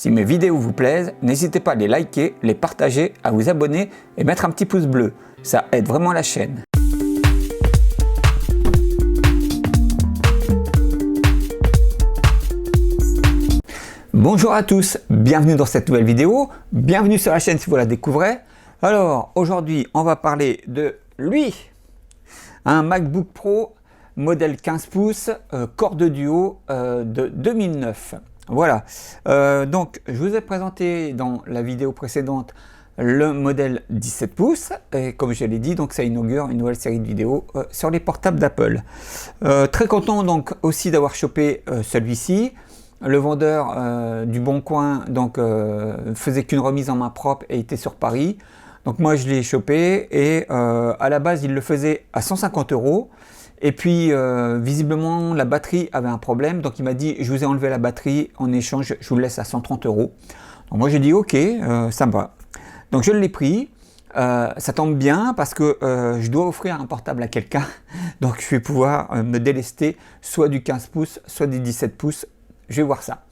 Si mes vidéos vous plaisent, n'hésitez pas à les liker, les partager, à vous abonner et mettre un petit pouce bleu. Ça aide vraiment la chaîne. Bonjour à tous, bienvenue dans cette nouvelle vidéo, bienvenue sur la chaîne si vous la découvrez. Alors aujourd'hui on va parler de lui, un MacBook Pro modèle 15 pouces, corde duo de 2009. Voilà, donc je vous ai présenté dans la vidéo précédente le modèle 17 pouces et comme je l'ai dit, donc ça inaugure une nouvelle série de vidéos sur les portables d'Apple. Très content donc aussi d'avoir chopé celui-ci. Le vendeur du Bon Coin donc faisait qu'une remise en main propre et était sur Paris. Donc moi je l'ai chopé et à la base il le faisait à 150 €. Et puis visiblement la batterie avait un problème, donc il m'a dit je vous ai enlevé la batterie, en échange je vous le laisse à 130 €. Donc moi j'ai dit ok, ça me va. Donc je l'ai pris, ça tombe bien parce que je dois offrir un portable à quelqu'un, donc je vais pouvoir me délester soit du 15 pouces, soit du 17 pouces, je vais voir ça.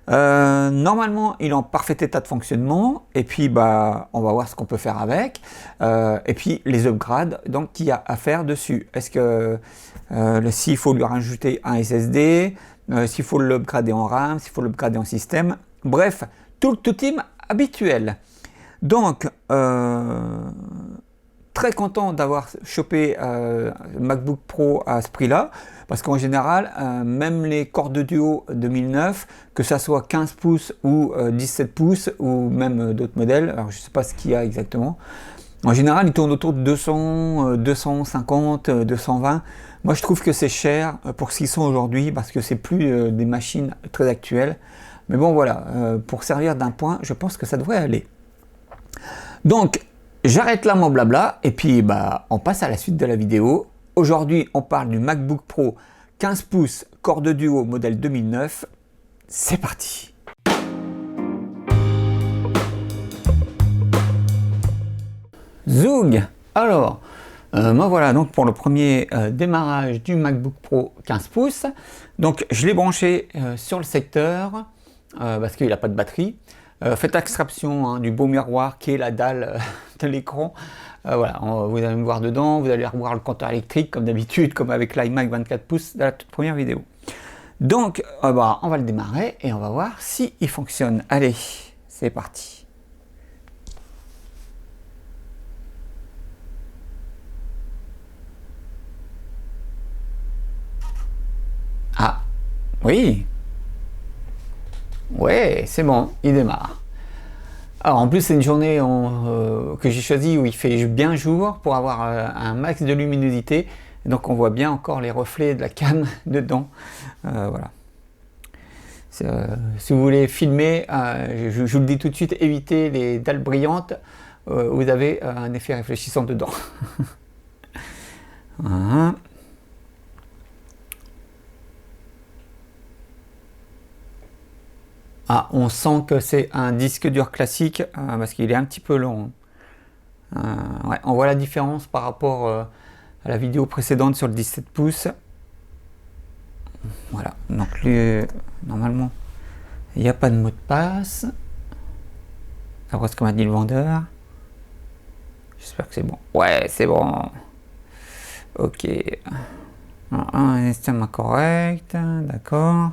Normalement il est en parfait état de fonctionnement et puis bah on va voir ce qu'on peut faire avec et puis les upgrades donc qu'il y a à faire dessus. Est-ce que s'il faut lui rajouter un SSD, s'il faut l'upgrader en RAM, s'il faut l'upgrader en système, bref tout le team habituel. Donc très content d'avoir chopé MacBook Pro à ce prix là, parce qu'en général même les cordes duo 2009, que ça soit 15 pouces ou 17 pouces ou même d'autres modèles, alors je sais pas ce qu'il y a exactement, en général ils tournent autour de 200, 250, 220. Moi je trouve que c'est cher pour ce qu'ils sont aujourd'hui, parce que c'est plus des machines très actuelles, mais bon voilà, pour servir d'un point je pense que ça devrait aller. Donc j'arrête là mon blabla et puis bah, on passe à la suite de la vidéo. Aujourd'hui, on parle du MacBook Pro 15 pouces corde duo modèle 2009. C'est parti. Zoug. Alors, moi voilà donc pour le premier démarrage du MacBook Pro 15 pouces. Donc je l'ai branché sur le secteur parce qu'il n'a pas de batterie. Faites abstraction du beau miroir qui est la dalle de l'écran. Voilà, vous allez me voir dedans, vous allez revoir le compteur électrique comme d'habitude, comme avec l'iMac 24 pouces de la toute première vidéo. Donc, bah, on va le démarrer et on va voir s'il fonctionne. Allez, c'est parti. Ah, oui. Ouais, c'est bon, il démarre. Alors en plus c'est une journée que j'ai choisie où il fait bien jour pour avoir un max de luminosité, donc on voit bien encore les reflets de la cam dedans. Voilà. Si vous voulez filmer, je vous le dis tout de suite, évitez les dalles brillantes, vous avez un effet réfléchissant dedans. Voilà. Ah, on sent que c'est un disque dur classique parce qu'il est un petit peu long. Ouais, on voit la différence par rapport à la vidéo précédente sur le 17 pouces. Voilà, donc lui, normalement, il n'y a pas de mot de passe. D'après ce que m'a dit le vendeur. J'espère que c'est bon. Ouais, c'est bon. Ok. Un système correct, d'accord.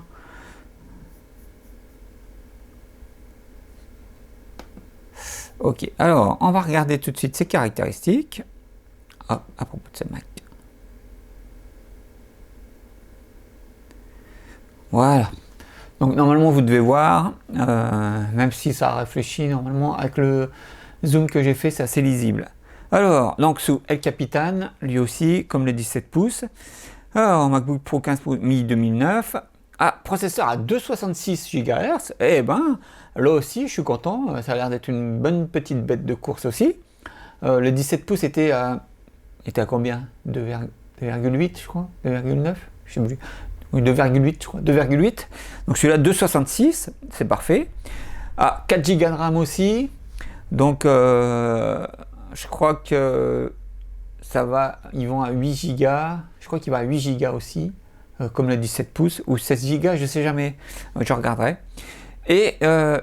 Ok, alors on va regarder tout de suite ses caractéristiques. Hop, à propos de ce Mac. Voilà. Donc normalement vous devez voir, même si ça réfléchit normalement avec le zoom que j'ai fait, c'est assez lisible. Alors, donc sous El Capitan, lui aussi, comme le 17 pouces. Alors, MacBook Pro 15 pouces mi-2009. Ah, processeur à 266 GHz, eh ben, là aussi je suis content, ça a l'air d'être une bonne petite bête de course aussi. Le 17 pouces était à combien? 2,8 je crois, 2,9, je sais plus. Oui, 2,8 je crois, 2,8. Donc celui-là 266, c'est parfait. Ah, 4 Go de RAM aussi, donc je crois que ça va, ils vont à 8 Go, je crois qu'il va à 8 Go aussi. Comme le 17 pouces ou 16 Go, je sais jamais, je regarderai. et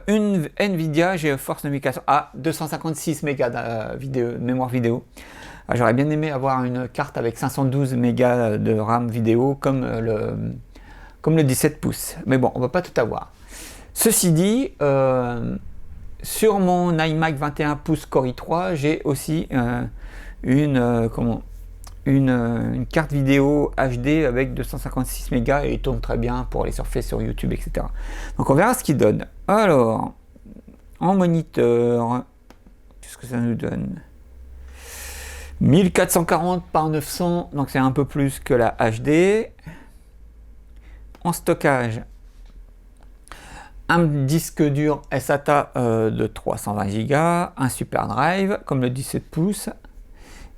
une Nvidia GeForce 9400 à 256 mégas de mémoire vidéo. J'aurais bien aimé avoir une carte avec 512 mégas de RAM vidéo comme le 17 pouces, mais bon, on va pas tout avoir. Ceci dit, sur mon iMac 21 pouces Core i3, j'ai aussi une carte vidéo HD avec 256 mégas et il tourne très bien pour aller surfer sur YouTube, etc. Donc on verra ce qu'il donne. Alors, en moniteur, qu'est-ce que ça nous donne? 1440 par 900, donc c'est un peu plus que la HD. En stockage, un disque dur SATA de 320 Go, un Super Drive comme le 17 pouces,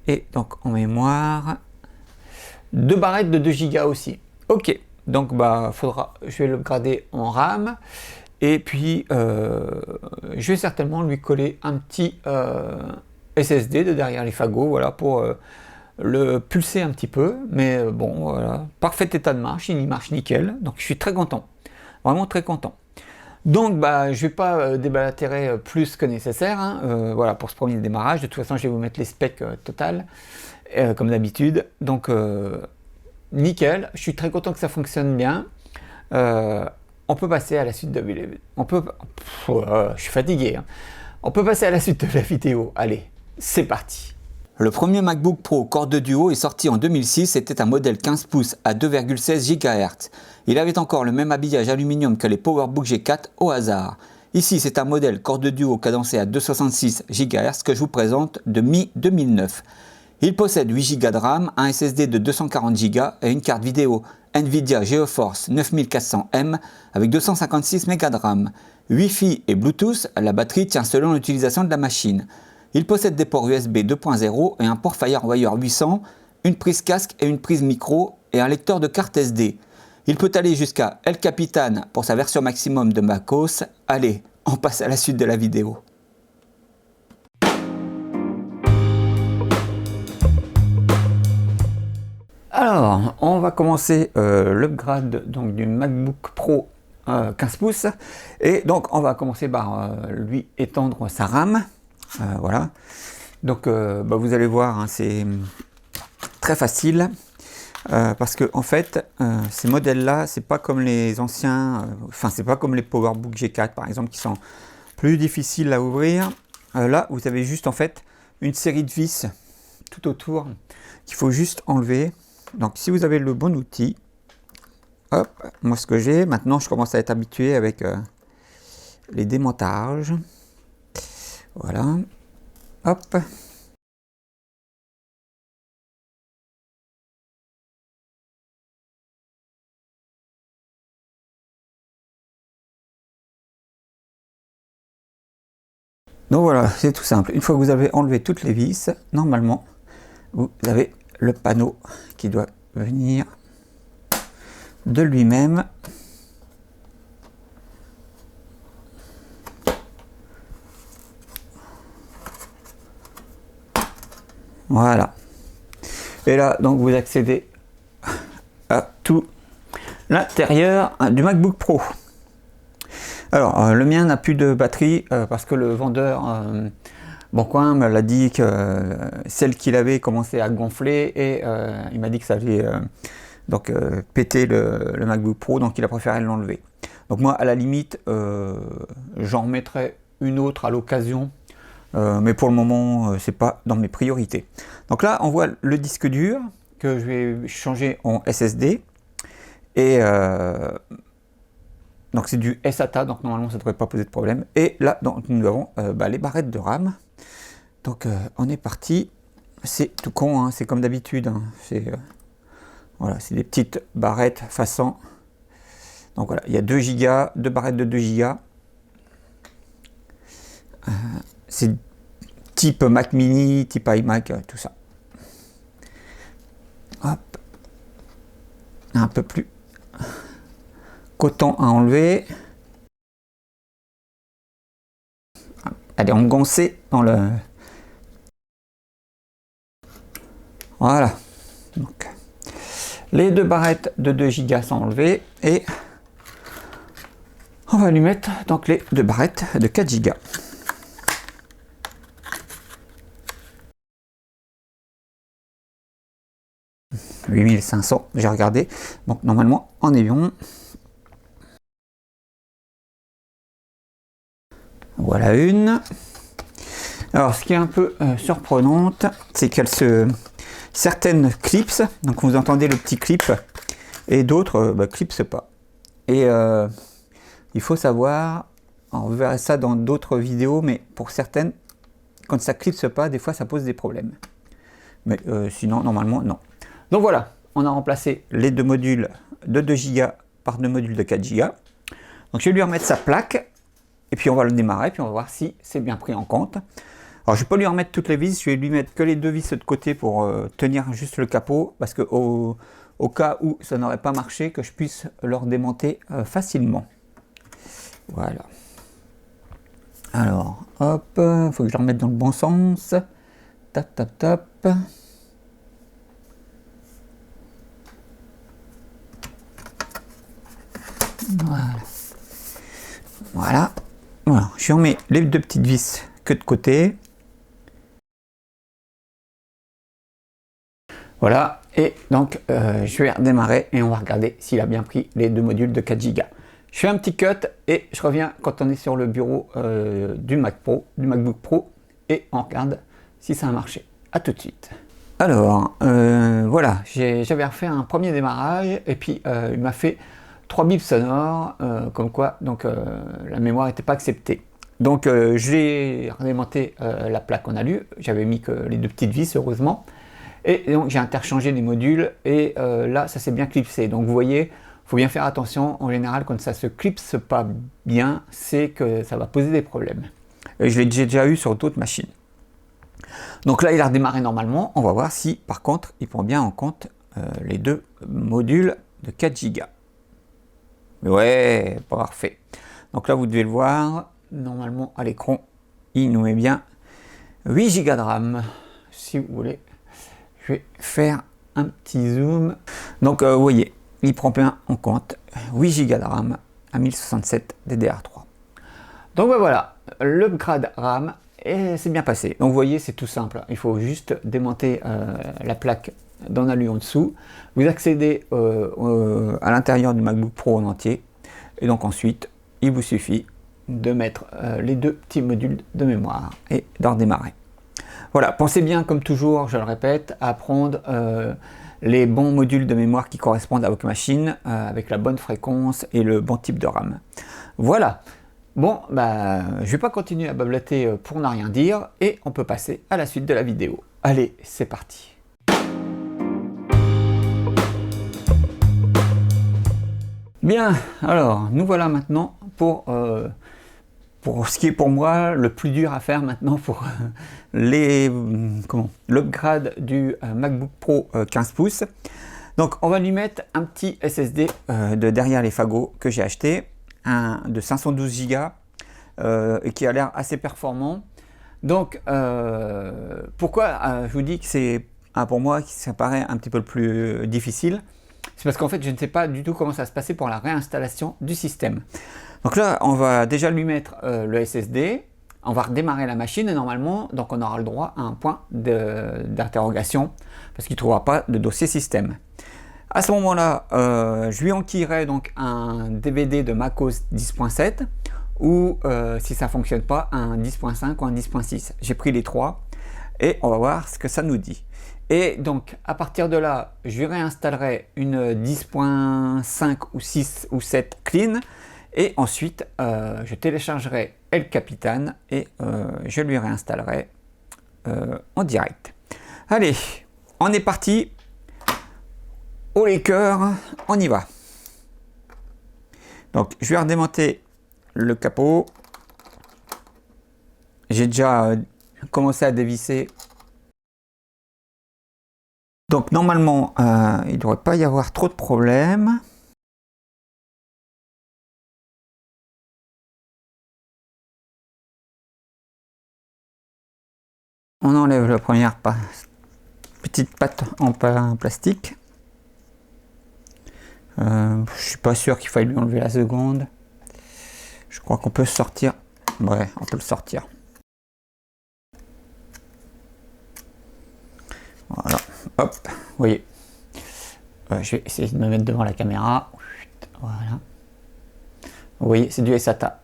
et donc en mémoire, 2 barrettes de 2 Go aussi. Ok, donc je vais le grader en RAM, et puis je vais certainement lui coller un petit SSD de derrière les fagots, voilà, pour le pulser un petit peu, mais bon, voilà, parfait état de marche, il marche nickel, donc je suis très content, vraiment très content. Donc je vais pas déblatérer plus que nécessaire, hein, voilà, pour ce premier démarrage. De toute façon je vais vous mettre les specs total comme d'habitude, donc nickel, je suis très content que ça fonctionne bien. On peut passer à la suite de je suis fatigué, hein. On peut passer à la suite de la vidéo, allez, c'est parti. Le premier MacBook Pro Core 2 Duo est sorti en 2006, c'était un modèle 15 pouces à 2,16 GHz. Il avait encore le même habillage aluminium que les PowerBook G4 au hasard. Ici c'est un modèle Core 2 Duo cadencé à 266 GHz que je vous présente de mi-2009. Il possède 8 Go de RAM, un SSD de 240 Go et une carte vidéo Nvidia GeForce 9400M avec 256 Mb de RAM. Wi-Fi et Bluetooth, la batterie tient selon l'utilisation de la machine. Il possède des ports USB 2.0 et un port FireWire 800, une prise casque et une prise micro et un lecteur de carte SD. Il peut aller jusqu'à El Capitan pour sa version maximum de macOS. Allez, on passe à la suite de la vidéo. Alors, on va commencer l'upgrade donc du MacBook Pro 15 pouces, et donc on va commencer par lui étendre sa RAM. Voilà, donc vous allez voir, hein, c'est très facile parce que en fait ces modèles là c'est pas comme les anciens, enfin c'est pas comme les PowerBook G4 par exemple qui sont plus difficiles à ouvrir. Là vous avez juste en fait une série de vis tout autour qu'il faut juste enlever. Donc si vous avez le bon outil, hop, moi ce que j'ai maintenant, je commence à être habitué avec les démontages. Voilà, hop. Donc voilà, c'est tout simple. Une fois que vous avez enlevé toutes les vis, normalement, vous avez le panneau qui doit venir de lui-même. Voilà. Et là, donc, vous accédez à tout l'intérieur du MacBook Pro. Alors, le mien n'a plus de batterie parce que le vendeur Boncoin me l'a dit que celle qu'il avait commençait à gonfler et il m'a dit que ça allait péter le MacBook Pro, donc il a préféré l'enlever. Donc moi, à la limite, j'en remettrai une autre à l'occasion. Mais pour le moment, c'est pas dans mes priorités. Donc là, on voit le disque dur que je vais changer en SSD. Et donc c'est du SATA, donc normalement ça ne devrait pas poser de problème. Et là, donc, nous avons les barrettes de RAM. Donc on est parti. C'est tout con, hein, c'est comme d'habitude. Hein, voilà, c'est des petites barrettes façon. Donc voilà, il y a 2 Go, 2 barrettes de 2 Go. C'est type Mac mini, type iMac, tout ça. Hop. Un peu plus coton à enlever. Allez, on gonçait dans le... Voilà. Donc, les 2 barrettes de 2 Go sont enlevées et On va lui mettre donc les 2 barrettes de 4 Go. « 8500, j'ai regardé. Donc normalement en avion. Voilà une. Alors ce qui est un peu surprenante, c'est qu'elle certaines clips, donc vous entendez le petit clip, et d'autres clipsent pas. Et il faut savoir, on verra ça dans d'autres vidéos, mais pour certaines, quand ça clipse pas, des fois ça pose des problèmes. Mais sinon, normalement, non. Donc voilà, on a remplacé les 2 modules de 2 Go par 2 modules de 4 Go. Donc je vais lui remettre sa plaque, et puis on va le démarrer, puis on va voir si c'est bien pris en compte. Alors je ne vais pas lui remettre toutes les vis, je vais lui mettre que les 2 vis de côté pour tenir juste le capot, parce que au cas où ça n'aurait pas marché, que je puisse le redémonter facilement. Voilà. Alors, hop, il faut que je le remette dans le bon sens. Tap, tap, tap. Voilà. Voilà. Voilà. Je remets les 2 petites vis que de côté. Voilà. Et donc, je vais redémarrer et on va regarder s'il a bien pris les 2 modules de 4 Go. Je fais un petit cut et je reviens quand on est sur le bureau du MacBook Pro et on regarde si ça a marché. A tout de suite. Alors, voilà, j'avais refait un premier démarrage et puis il m'a fait 3 bips sonores, comme quoi donc la mémoire n'était pas acceptée. Donc j'ai redémonté la plaque en alu, j'avais mis que les 2 petites vis heureusement, et donc j'ai interchangé les modules et là ça s'est bien clipsé. Donc vous voyez, il faut bien faire attention, en général quand ça se clipse pas bien, c'est que ça va poser des problèmes. Et je l'ai déjà eu sur d'autres machines. Donc là il a redémarré normalement, on va voir si par contre il prend bien en compte les 2 modules de 4 Go. Ouais, parfait. Donc là vous devez le voir, normalement à l'écran il nous met bien 8 Go de RAM. Si vous voulez, je vais faire un petit zoom. Donc vous voyez, il prend bien en compte 8 Go de RAM à 1067 DDR3. Donc voilà, l'upgrade RAM et c'est bien passé. Donc vous voyez, c'est tout simple, il faut juste démonter la plaque d'en alu en dessous, vous accédez à l'intérieur du MacBook Pro en entier, et donc ensuite il vous suffit de mettre les 2 petits modules de mémoire et d'en redémarrer. Voilà, pensez bien comme toujours, je le répète, à prendre les bons modules de mémoire qui correspondent à votre machine, avec la bonne fréquence et le bon type de RAM. Voilà. Bon, je ne vais pas continuer à blablater pour ne rien dire et on peut passer à la suite de la vidéo. Allez, c'est parti. Bien, alors nous voilà maintenant pour ce qui est pour moi le plus dur à faire maintenant pour l'upgrade du MacBook Pro 15 pouces. Donc on va lui mettre un petit SSD de derrière les fagots que j'ai acheté, un de 512 Go et qui a l'air assez performant. Donc pourquoi je vous dis que c'est pour moi ça paraît un petit peu le plus difficile, c'est parce qu'en fait je ne sais pas du tout comment ça va se passer pour la réinstallation du système. Donc là on va déjà lui mettre le SSD, on va redémarrer la machine et normalement donc on aura le droit à un point d'interrogation parce qu'il ne trouvera pas de dossier système. À ce moment-là, je lui enquillerai donc un DVD de macOS 10.7 ou si ça ne fonctionne pas, un 10.5 ou un 10.6. J'ai pris les 3 et on va voir ce que ça nous dit. Et donc à partir de là, je lui réinstallerai une 10.5 ou 6 ou 7 clean et ensuite je téléchargerai El Capitan et je lui réinstallerai en direct. Allez, on est parti. Haut les cœurs, on y va. Donc je vais redémonter le capot. J'ai déjà commencé à dévisser. Donc normalement il ne devrait pas y avoir trop de problèmes. On enlève la première petite patte en plastique. Je suis pas sûr qu'il faille lui enlever la seconde. Je crois qu'on peut sortir. Ouais, on peut le sortir. Voilà, hop, vous voyez. Je vais essayer de me mettre devant la caméra. Voilà. Vous voyez, c'est du SATA.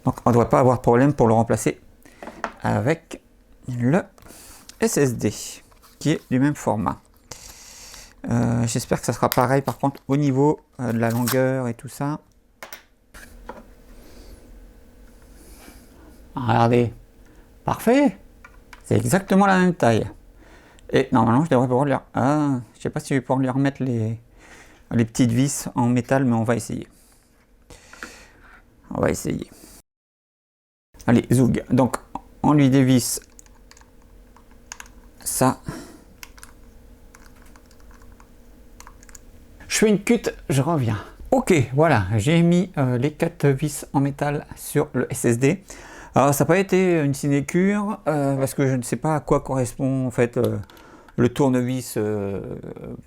Donc on ne devrait pas avoir de problème pour le remplacer avec le SSD qui est du même format. J'espère que ça sera pareil par contre au niveau de la longueur et tout ça. Regardez, parfait, c'est exactement la même taille. Et normalement je devrais pouvoir lui... Ah, je sais pas si je vais pouvoir lui remettre les petites vis en métal, mais on va essayer. On va essayer. Allez, Zoug. Donc on lui dévisse ça. Je fais une cut, je reviens. Ok, voilà, j'ai mis les 4 vis en métal sur le SSD. Alors ça n'a pas été une sinécure parce que je ne sais pas à quoi correspond en fait le tournevis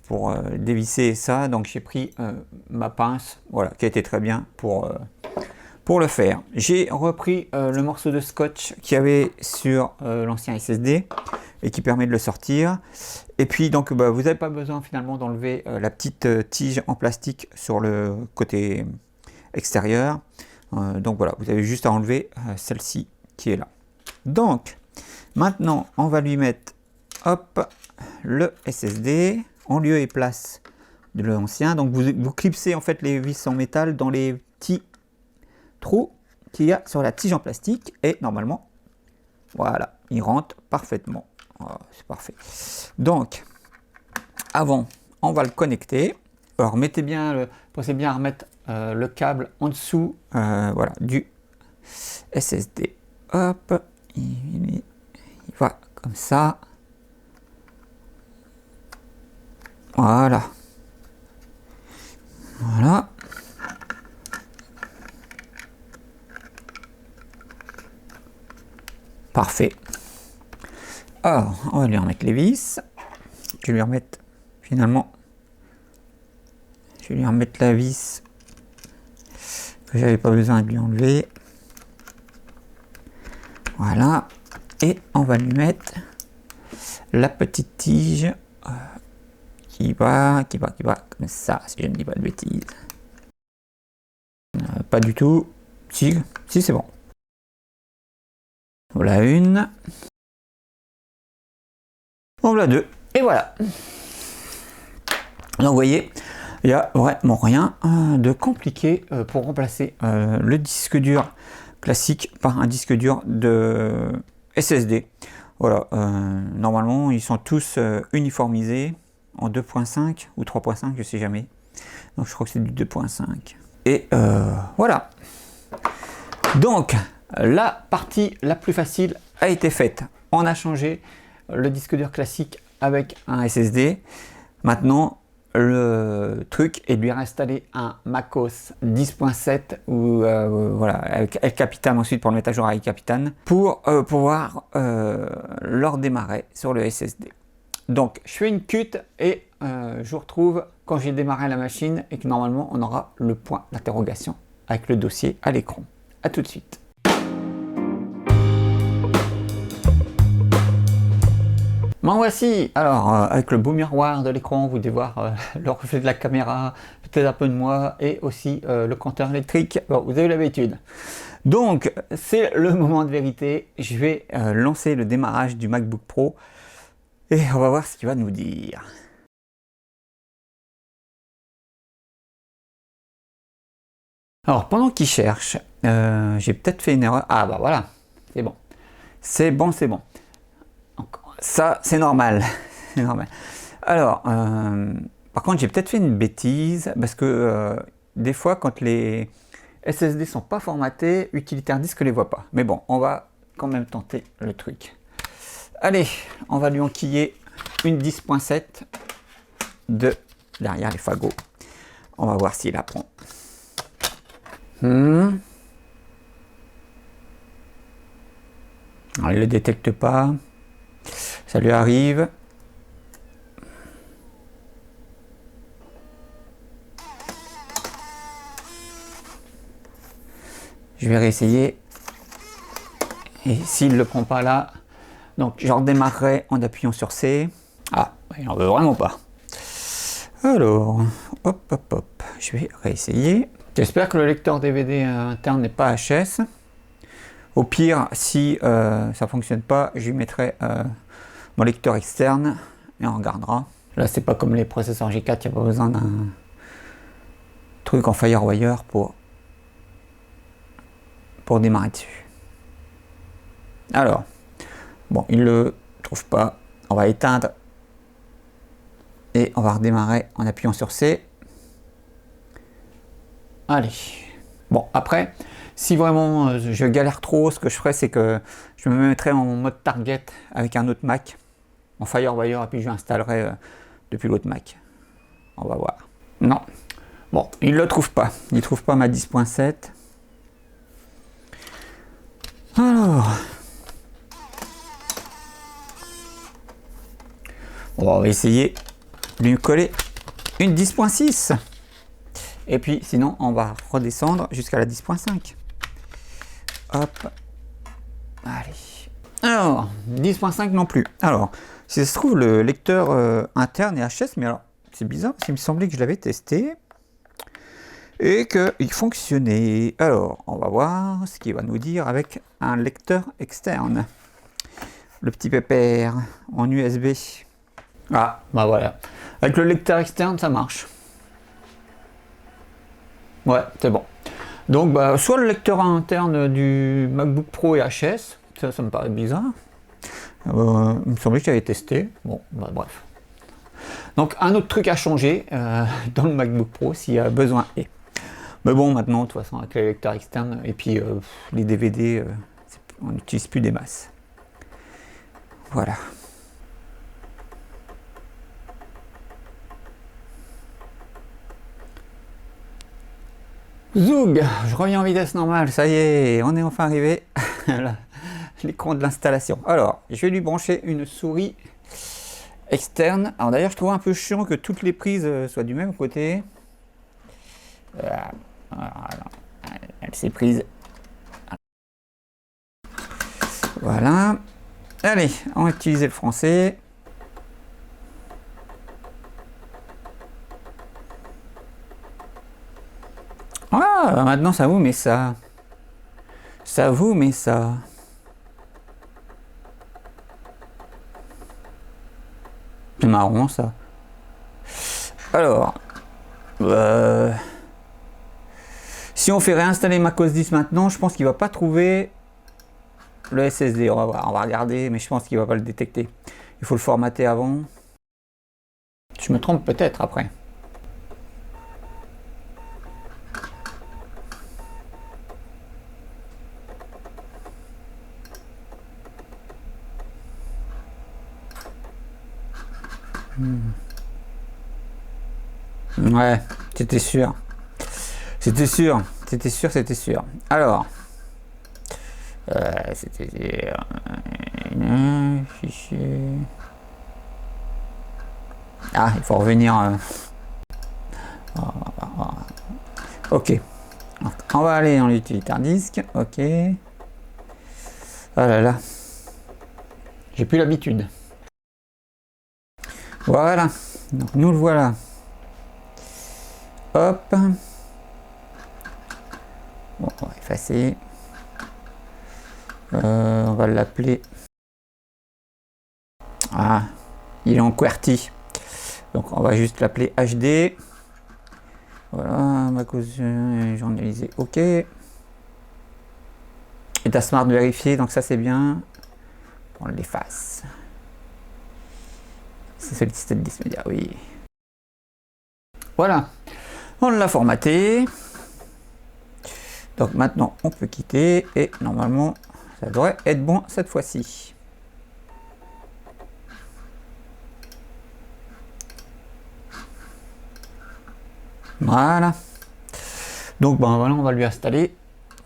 pour dévisser ça. Donc j'ai pris ma pince, voilà, qui a été très bien pour le faire. J'ai repris le morceau de scotch qu'il y avait sur l'ancien SSD et qui permet de le sortir. Et puis donc vous n'avez pas besoin finalement d'enlever la petite tige en plastique sur le côté extérieur. Donc voilà, vous avez juste à enlever celle-ci qui est là. Donc maintenant on va lui mettre hop le SSD en lieu et place de l'ancien. Donc vous clipsez en fait les vis en métal dans les petits trous qu'il y a sur la tige en plastique et normalement voilà, il rentre parfaitement. Oh, c'est parfait. Donc avant on va le connecter. Alors pensez bien à remettre le câble en dessous voilà, du SSD. Hop, il va comme ça. Voilà. Voilà. Parfait. Alors, on va lui remettre les vis. Je vais lui remettre finalement. Je vais lui remettre la vis que j'avais pas besoin de lui enlever. Voilà. Et on va lui mettre la petite tige qui va comme ça, si je ne dis pas de bêtises. Pas du tout. Si c'est bon. Voilà une. Voilà deux. Et voilà. Donc vous voyez, il n'y a vraiment rien de compliqué pour remplacer le disque dur classique par un disque dur de SSD. Voilà, normalement ils sont tous uniformisés en 2.5 ou 3.5, je sais jamais. Donc je crois que c'est du 2.5. Et voilà. Donc la partie la plus facile a été faite. On a changé le disque dur classique avec un SSD. Maintenant le truc est de lui réinstaller un MacOS 10.7 ou voilà, avec El Capitan ensuite pour le mettre à jour avec Capitan pour pouvoir le redémarrer sur le SSD. Donc je fais une cut et je vous retrouve quand j'ai démarré la machine et que normalement on aura le point d'interrogation avec le dossier à l'écran. A tout de suite. M'en voici. Alors avec le beau miroir de l'écran, vous devez voir le reflet de la caméra, peut-être un peu de moi et aussi le compteur électrique. Bon, vous avez l'habitude. Donc c'est le moment de vérité. Je vais lancer le démarrage du MacBook Pro et on va voir ce qu'il va nous dire. Alors pendant qu'il cherche, j'ai peut-être fait une erreur. Ah bah voilà, c'est bon. C'est bon, c'est bon. Ça, c'est normal. C'est normal. Alors, par contre, j'ai peut-être fait une bêtise parce que des fois, quand les SSD sont pas formatés, Utilitaire Disque les voit pas. Mais bon, on va quand même tenter le truc. Allez, on va lui enquiller une 10.7 de derrière les fagots. On va voir s'il apprend. Alors, il ne le détecte pas. Ça lui arrive. Je vais réessayer. Et s'il ne le prend pas là, donc je redémarrerai en appuyant sur C. Ah, il n'en veut vraiment pas. Alors, hop, hop, hop. Je vais réessayer. J'espère que le lecteur DVD interne n'est pas HS. Au pire, si ça ne fonctionne pas, je lui mettrai mon lecteur externe et on regardera. Là, c'est pas comme les processeurs G4, il n'y a pas besoin d'un truc en Firewire pour démarrer dessus. Alors, bon, il ne le trouve pas. On va éteindre et on va redémarrer en appuyant sur C. Allez. Bon, après, si vraiment je galère trop, ce que je ferai, c'est que je me mettrai en mode target avec un autre Mac, en Firewire, et puis je installerai depuis l'autre Mac. On va voir. Non. Bon, il ne le trouve pas. Il ne trouve pas ma 10.7. Alors. On va essayer de lui coller une 10.6. Et puis sinon, on va redescendre jusqu'à la 10.5. Hop. Allez. Alors, 10.5 non plus. Alors, si ça se trouve, le lecteur interne est HS, mais alors, c'est bizarre parce qu'il me semblait que je l'avais testé et qu'il fonctionnait. Alors, on va voir ce qu'il va nous dire avec un lecteur externe. Le petit pépère en USB. Ah, bah voilà. Avec le lecteur externe, ça marche. Ouais, c'est bon. Donc, bah, soit le lecteur interne du MacBook Pro est HS, ça me paraît bizarre. Il me semblait que j'avais testé. Bon, bah, bref. Donc, un autre truc à changer dans le MacBook Pro s'il y a besoin. Mais bon, maintenant, de toute façon, avec les lecteurs externes et puis les DVD, on n'utilise plus des masses. Voilà. Zoug, je reviens en vitesse normale, ça y est, on est enfin arrivé à l'écran de l'installation. Alors, je vais lui brancher une souris externe. Alors d'ailleurs, je trouve un peu chiant que toutes les prises soient du même côté. Elle s'est prise. Voilà. Allez, on va utiliser le français. Ah, maintenant ça vous met ça. Ça vous met ça. C'est marrant ça. Alors, si on fait réinstaller macOS 10 maintenant, je pense qu'il va pas trouver le SSD. On va voir, on va regarder, mais je pense qu'il va pas le détecter. Il faut le formater avant. Je me trompe peut-être après. Ouais, c'était sûr. C'était sûr. C'était sûr, c'était sûr. Alors, c'était fichier. Ah, il faut revenir. Ok. On va aller dans l'utilitaire disque. Ok. Ah là là. J'ai plus l'habitude. Voilà. Donc nous le voilà. Hop. Bon, on va effacer. On va l'appeler. Ah, il est en QWERTY. Donc on va juste l'appeler HD. Voilà, macOS journalisé. OK. État smart vérifié, donc ça c'est bien. On l'efface. C'est sollicité de média, oui. Voilà. On l'a formaté. Donc maintenant on peut quitter et normalement ça devrait être bon cette fois-ci. Voilà. Donc ben voilà, on va lui installer.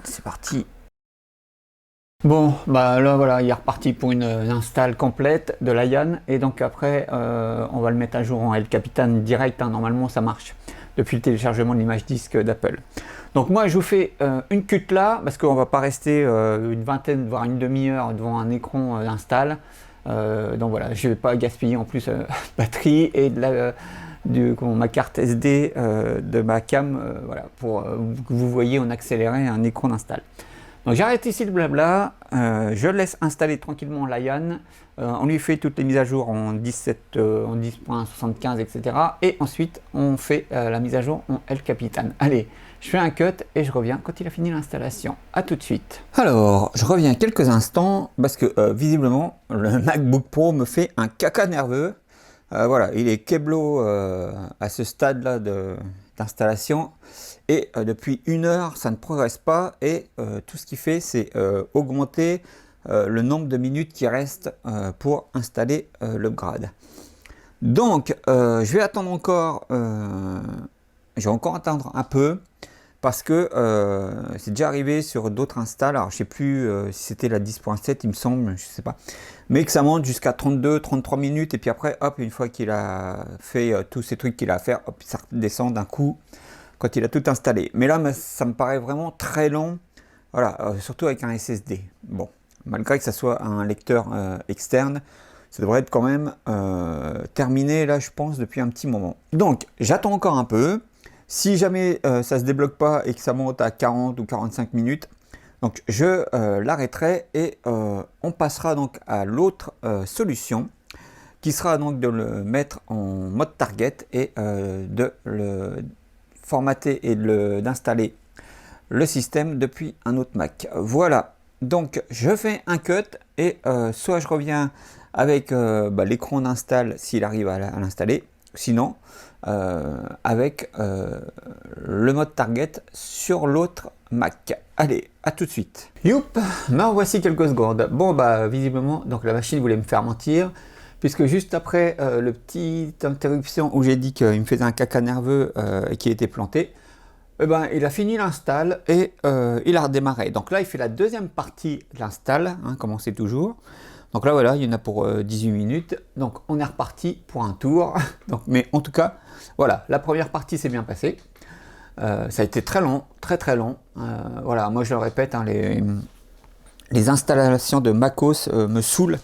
C'est parti. Bon, bah là voilà, il est reparti pour une install complète de la Yann et donc après on va le mettre à jour en El Capitan direct, hein, normalement ça marche. depuis le téléchargement de l'image disque d'Apple. Donc moi je vous fais une cut là, parce qu'on va pas rester une vingtaine, voire une demi-heure devant un écran d'install. Donc voilà, je vais pas gaspiller en plus batterie et ma carte SD de ma cam, voilà, pour que vous voyez en accéléré un écran d'install. Donc j'arrête ici le blabla, je laisse installer tranquillement Lion, on lui fait toutes les mises à jour en 10.75, etc. Et ensuite on fait la mise à jour en El Capitan. Allez, je fais un cut et je reviens quand il a fini l'installation. A tout de suite. Alors, je reviens quelques instants parce que visiblement le MacBook Pro me fait un caca nerveux. Voilà, il est Keblo à ce stade-là d'installation. Et depuis 1 heure, ça ne progresse pas et tout ce qu'il fait, c'est augmenter le nombre de minutes qui restent pour installer l'upgrade. Donc, je vais attendre encore, je vais encore attendre un peu parce que c'est déjà arrivé sur d'autres installs. Alors, je ne sais plus si c'était la 10.7, il me semble, je ne sais pas. Mais que ça monte jusqu'à 32-33 minutes et puis après, hop, une fois qu'il a fait tous ces trucs qu'il a à faire, hop, ça descend d'un coup quand il a tout installé. Mais là, ça me paraît vraiment très long, voilà, surtout avec un SSD. Bon, malgré que ça soit un lecteur externe, ça devrait être quand même terminé, là, je pense, depuis un petit moment. Donc, j'attends encore un peu. Si jamais ça se débloque pas et que ça monte à 40 ou 45 minutes, donc je l'arrêterai et on passera donc à l'autre solution, qui sera donc de le mettre en mode target et de le formater et d'installer le système depuis un autre Mac. Voilà, donc je fais un cut et soit je reviens avec l'écran d'install s'il arrive à l'installer, sinon avec le mode target sur l'autre Mac. Allez, à tout de suite. Youp, me voici quelques secondes. Bon bah visiblement donc la machine voulait me faire mentir, puisque juste après le petit interruption où j'ai dit qu'il me faisait un caca nerveux et qu'il était planté, eh ben, il a fini l'install et il a redémarré. Donc là, il fait la deuxième partie de l'install, hein, comme on sait toujours. Donc là, voilà, il y en a pour 18 minutes. Donc on est reparti pour un tour. Donc, mais en tout cas, voilà, la première partie s'est bien passée. Ça a été très long, très long. Voilà, moi je le répète, hein, les installations de MacOS me saoulent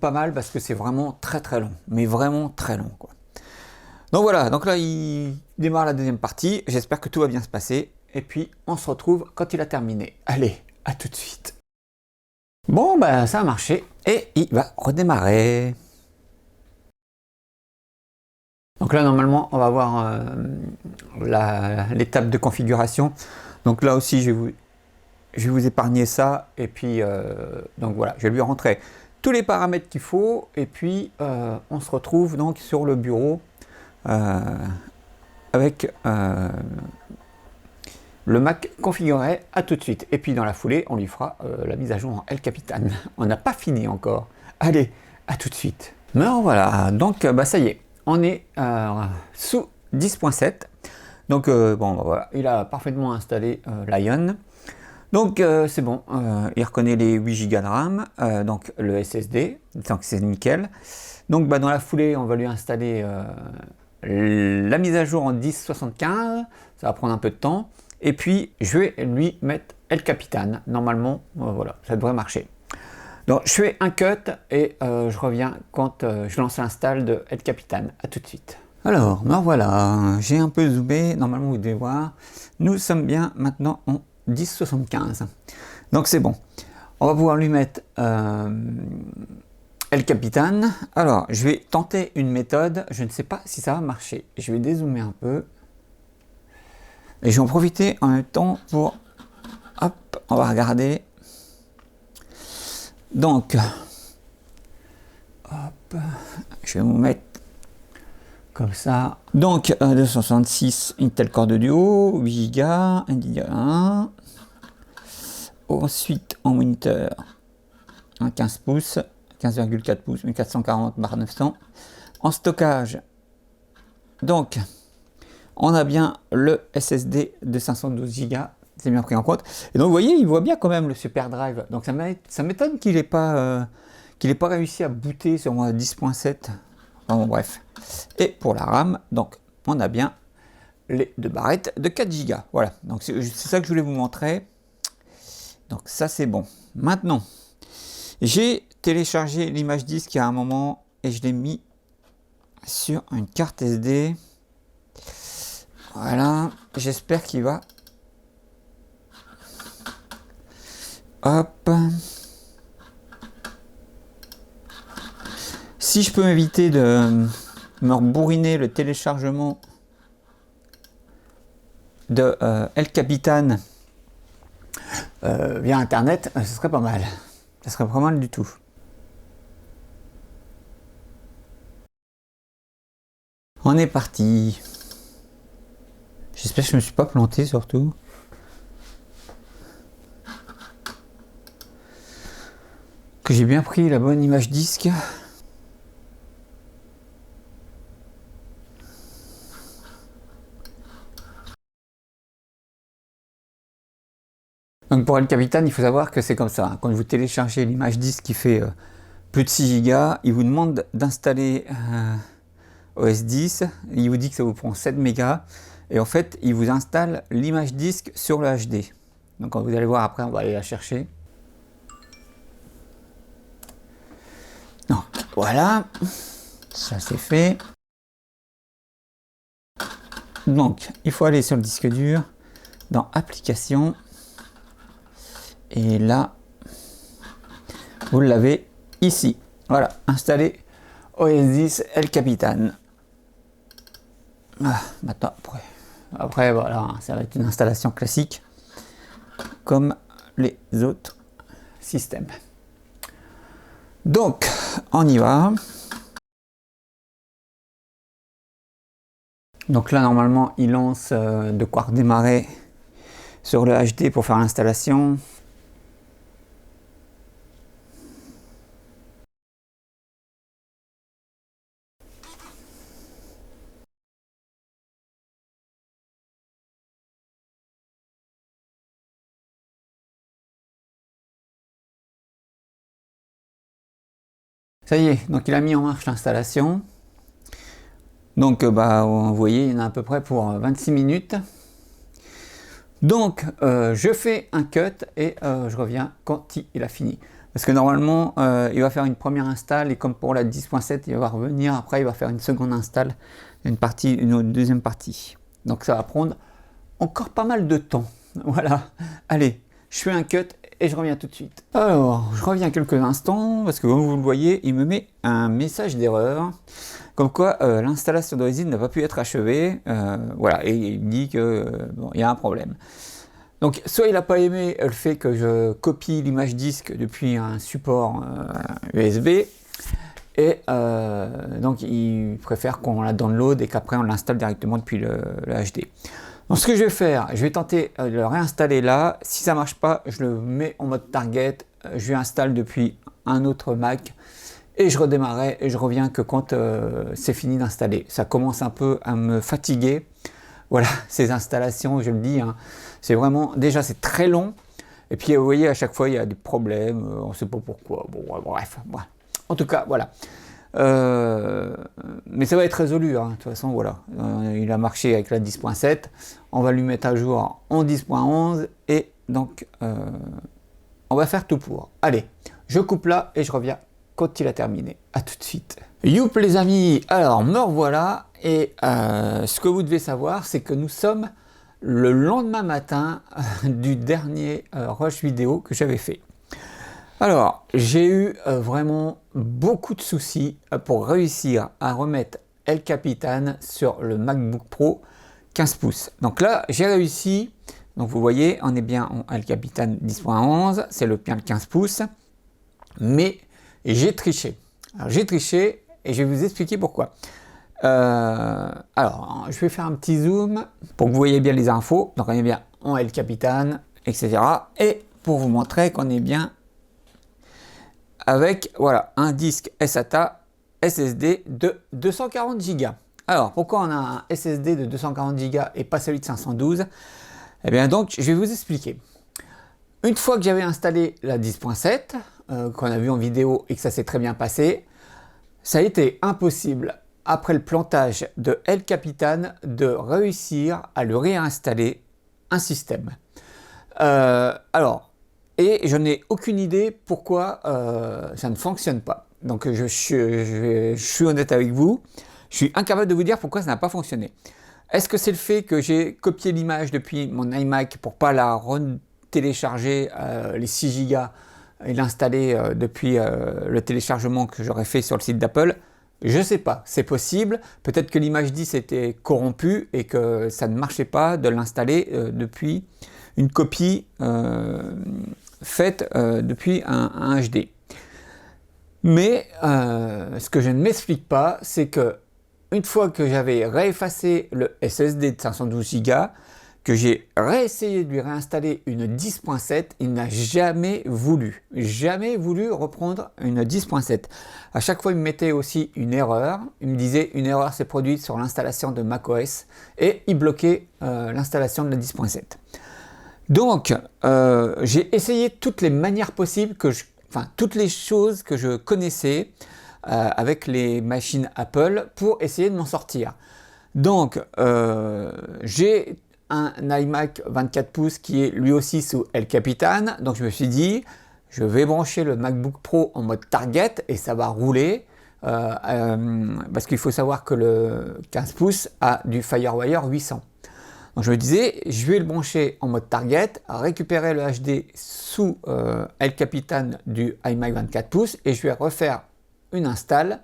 pas mal parce que c'est vraiment très long, mais vraiment très long, quoi. Donc voilà, donc là il démarre la deuxième partie, j'espère que tout va bien se passer et puis on se retrouve quand il a terminé. Allez, à tout de suite. Bon bah ça a marché et il va redémarrer. Donc là normalement on va voir l'étape de configuration. Donc là aussi je vais vous épargner ça et puis donc voilà, je vais lui rentrer tous les paramètres qu'il faut et puis on se retrouve donc sur le bureau avec le Mac configuré. À tout de suite et puis dans la foulée on lui fera la mise à jour en El Capitan. On n'a pas fini encore. Allez, à tout de suite. Mais voilà, donc bah ça y est, on est sous 10.7. Donc bon bah, voilà, il a parfaitement installé Lion. Donc c'est bon, il reconnaît les 8 Go de RAM, donc le SSD, donc c'est nickel. Donc bah, dans la foulée, on va lui installer la mise à jour en 10.75, ça va prendre un peu de temps. Et puis je vais lui mettre El Capitan, normalement, voilà, ça devrait marcher. Donc je fais un cut et je reviens quand je lance l'install de El Capitan. À tout de suite. Alors, ben voilà, j'ai un peu zoomé, normalement vous devez voir, nous sommes bien maintenant en 10.75. Donc c'est bon. On va pouvoir lui mettre El Capitan. Alors, je vais tenter une méthode. Je ne sais pas si ça va marcher. Je vais dézoomer un peu. Et je vais en profiter en même temps pour... Hop, on va regarder. Donc, hop, je vais vous mettre comme ça. Donc, 266 Intel Core de Duo, 8 Go, NVIDIA 1. Ensuite, en moniteur, un 15 pouces, 15,4 pouces, 1440/900. En stockage, donc, on a bien le SSD de 512 Go, c'est bien pris en compte. Et donc, vous voyez, il voit bien quand même le Super Drive. Donc, ça m'étonne qu'il n'ait pas réussi à booter sur 10.7. Enfin, bon, bref. Et pour la RAM, donc, on a bien les deux barrettes de 4 Go. Voilà, donc c'est ça que je voulais vous montrer. Donc ça c'est bon. Maintenant, j'ai téléchargé l'image disque il y a un moment et je l'ai mis sur une carte SD. Voilà, j'espère qu'il va. Hop. Si je peux m'éviter de me bourriner le téléchargement de El Capitan via internet, ce serait pas mal. Ce serait pas mal du tout. On est parti. J'espère que je me suis pas planté surtout. Que j'ai bien pris la bonne image disque. Donc pour El Capitan, il faut savoir que c'est comme ça. Quand vous téléchargez l'image disque qui fait plus de 6 Go, il vous demande d'installer OS 10. Il vous dit que ça vous prend 7 mégas. Et en fait, il vous installe l'image disque sur le HD. Donc quand vous allez voir après, on va aller la chercher. Donc voilà, ça c'est fait. Donc il faut aller sur le disque dur, dans Applications. Et là, vous l'avez ici. Voilà, installer OS 10 El Capitan. Ah, maintenant, après, voilà, ça va être une installation classique, comme les autres systèmes. Donc, on y va. Donc là, normalement, il lance de quoi redémarrer sur le HD pour faire l'installation. Ça y est, donc il a mis en marche l'installation. Donc vous voyez, il y en a à peu près pour 26 minutes. Donc je fais un cut et je reviens quand il a fini. Parce que normalement, il va faire une première install et comme pour la 10.7, il va revenir. Après, il va faire une seconde install, une deuxième partie. Donc ça va prendre encore pas mal de temps. Voilà. Allez, je fais un cut et je reviens tout de suite. Alors, je reviens quelques instants parce que comme vous le voyez, il me met un message d'erreur. Comme quoi, l'installation d'origine n'a pas pu être achevée. Voilà, et il me dit que bon, il y a un problème. Donc, soit il n'a pas aimé le fait que je copie l'image disque depuis un support USB, et donc il préfère qu'on la download et qu'après on l'installe directement depuis le HD. Donc, ce que je vais faire, je vais tenter de le réinstaller là. Si ça ne marche pas, je le mets en mode target, je l'installe depuis un autre Mac. Et je redémarrerai et je reviens que quand c'est fini d'installer. Ça commence un peu à me fatiguer. Voilà, ces installations, je le dis, hein, c'est vraiment, déjà c'est très long. Et puis vous voyez, à chaque fois il y a des problèmes, on ne sait pas pourquoi. Bon, bref. En tout cas, voilà. Mais ça va être résolu, hein, de toute façon, voilà. Il a marché avec la 10.7. On va lui mettre à jour en 10.11. Et donc, on va faire tout pour. Allez, je coupe là et je reviens quand il a terminé. À tout de suite. Youp les amis, alors me revoilà et ce que vous devez savoir, c'est que nous sommes le lendemain matin du dernier rush vidéo que j'avais fait. Alors, j'ai eu vraiment beaucoup de soucis pour réussir à remettre El Capitan sur le MacBook Pro 15 pouces. Donc là, j'ai réussi. Donc vous voyez, on est bien en El Capitan 10.11, c'est bien le 15 pouces. Mais j'ai triché. Alors j'ai triché et je vais vous expliquer pourquoi. Alors, je vais faire un petit zoom pour que vous voyez bien les infos. Donc on est bien en El Capitan, etc. Et pour vous montrer qu'on est bien avec voilà, un disque SATA SSD de 240 Go. Alors, pourquoi on a un SSD de 240 Go et pas celui de 512? Eh bien donc, je vais vous expliquer. Une fois que j'avais installé la 10.7, qu'on a vu en vidéo et que ça s'est très bien passé, ça a été impossible après le plantage de El Capitan, de réussir à lui réinstaller un système. Et je n'ai aucune idée pourquoi ça ne fonctionne pas. Donc je suis honnête avec vous, je suis incapable de vous dire pourquoi ça n'a pas fonctionné. Est-ce que c'est le fait que j'ai copié l'image depuis mon iMac pour pas la télécharger les 6 Go et l'installer depuis le téléchargement que j'aurais fait sur le site d'Apple? Je ne sais pas, c'est possible. Peut-être que l'image 10 était corrompue et que ça ne marchait pas de l'installer depuis une copie faite depuis un HD. Mais ce que je ne m'explique pas, c'est que une fois que j'avais réeffacé le SSD de 512 Go, que j'ai réessayé de lui réinstaller une 10.7, il n'a jamais voulu reprendre une 10.7. À chaque fois, il me mettait aussi une erreur. Il me disait une erreur s'est produite sur l'installation de macOS et il bloquait l'installation de la 10.7. Donc, j'ai essayé toutes les manières possibles, toutes les choses que je connaissais avec les machines Apple pour essayer de m'en sortir. Donc, j'ai un iMac 24 pouces qui est lui aussi sous El Capitan. Donc, je me suis dit, je vais brancher le MacBook Pro en mode Target et ça va rouler. Parce qu'il faut savoir que le 15 pouces a du FireWire 800. Donc je me disais, je vais le brancher en mode Target, récupérer le HD sous El Capitan du iMac 24 pouces et je vais refaire une install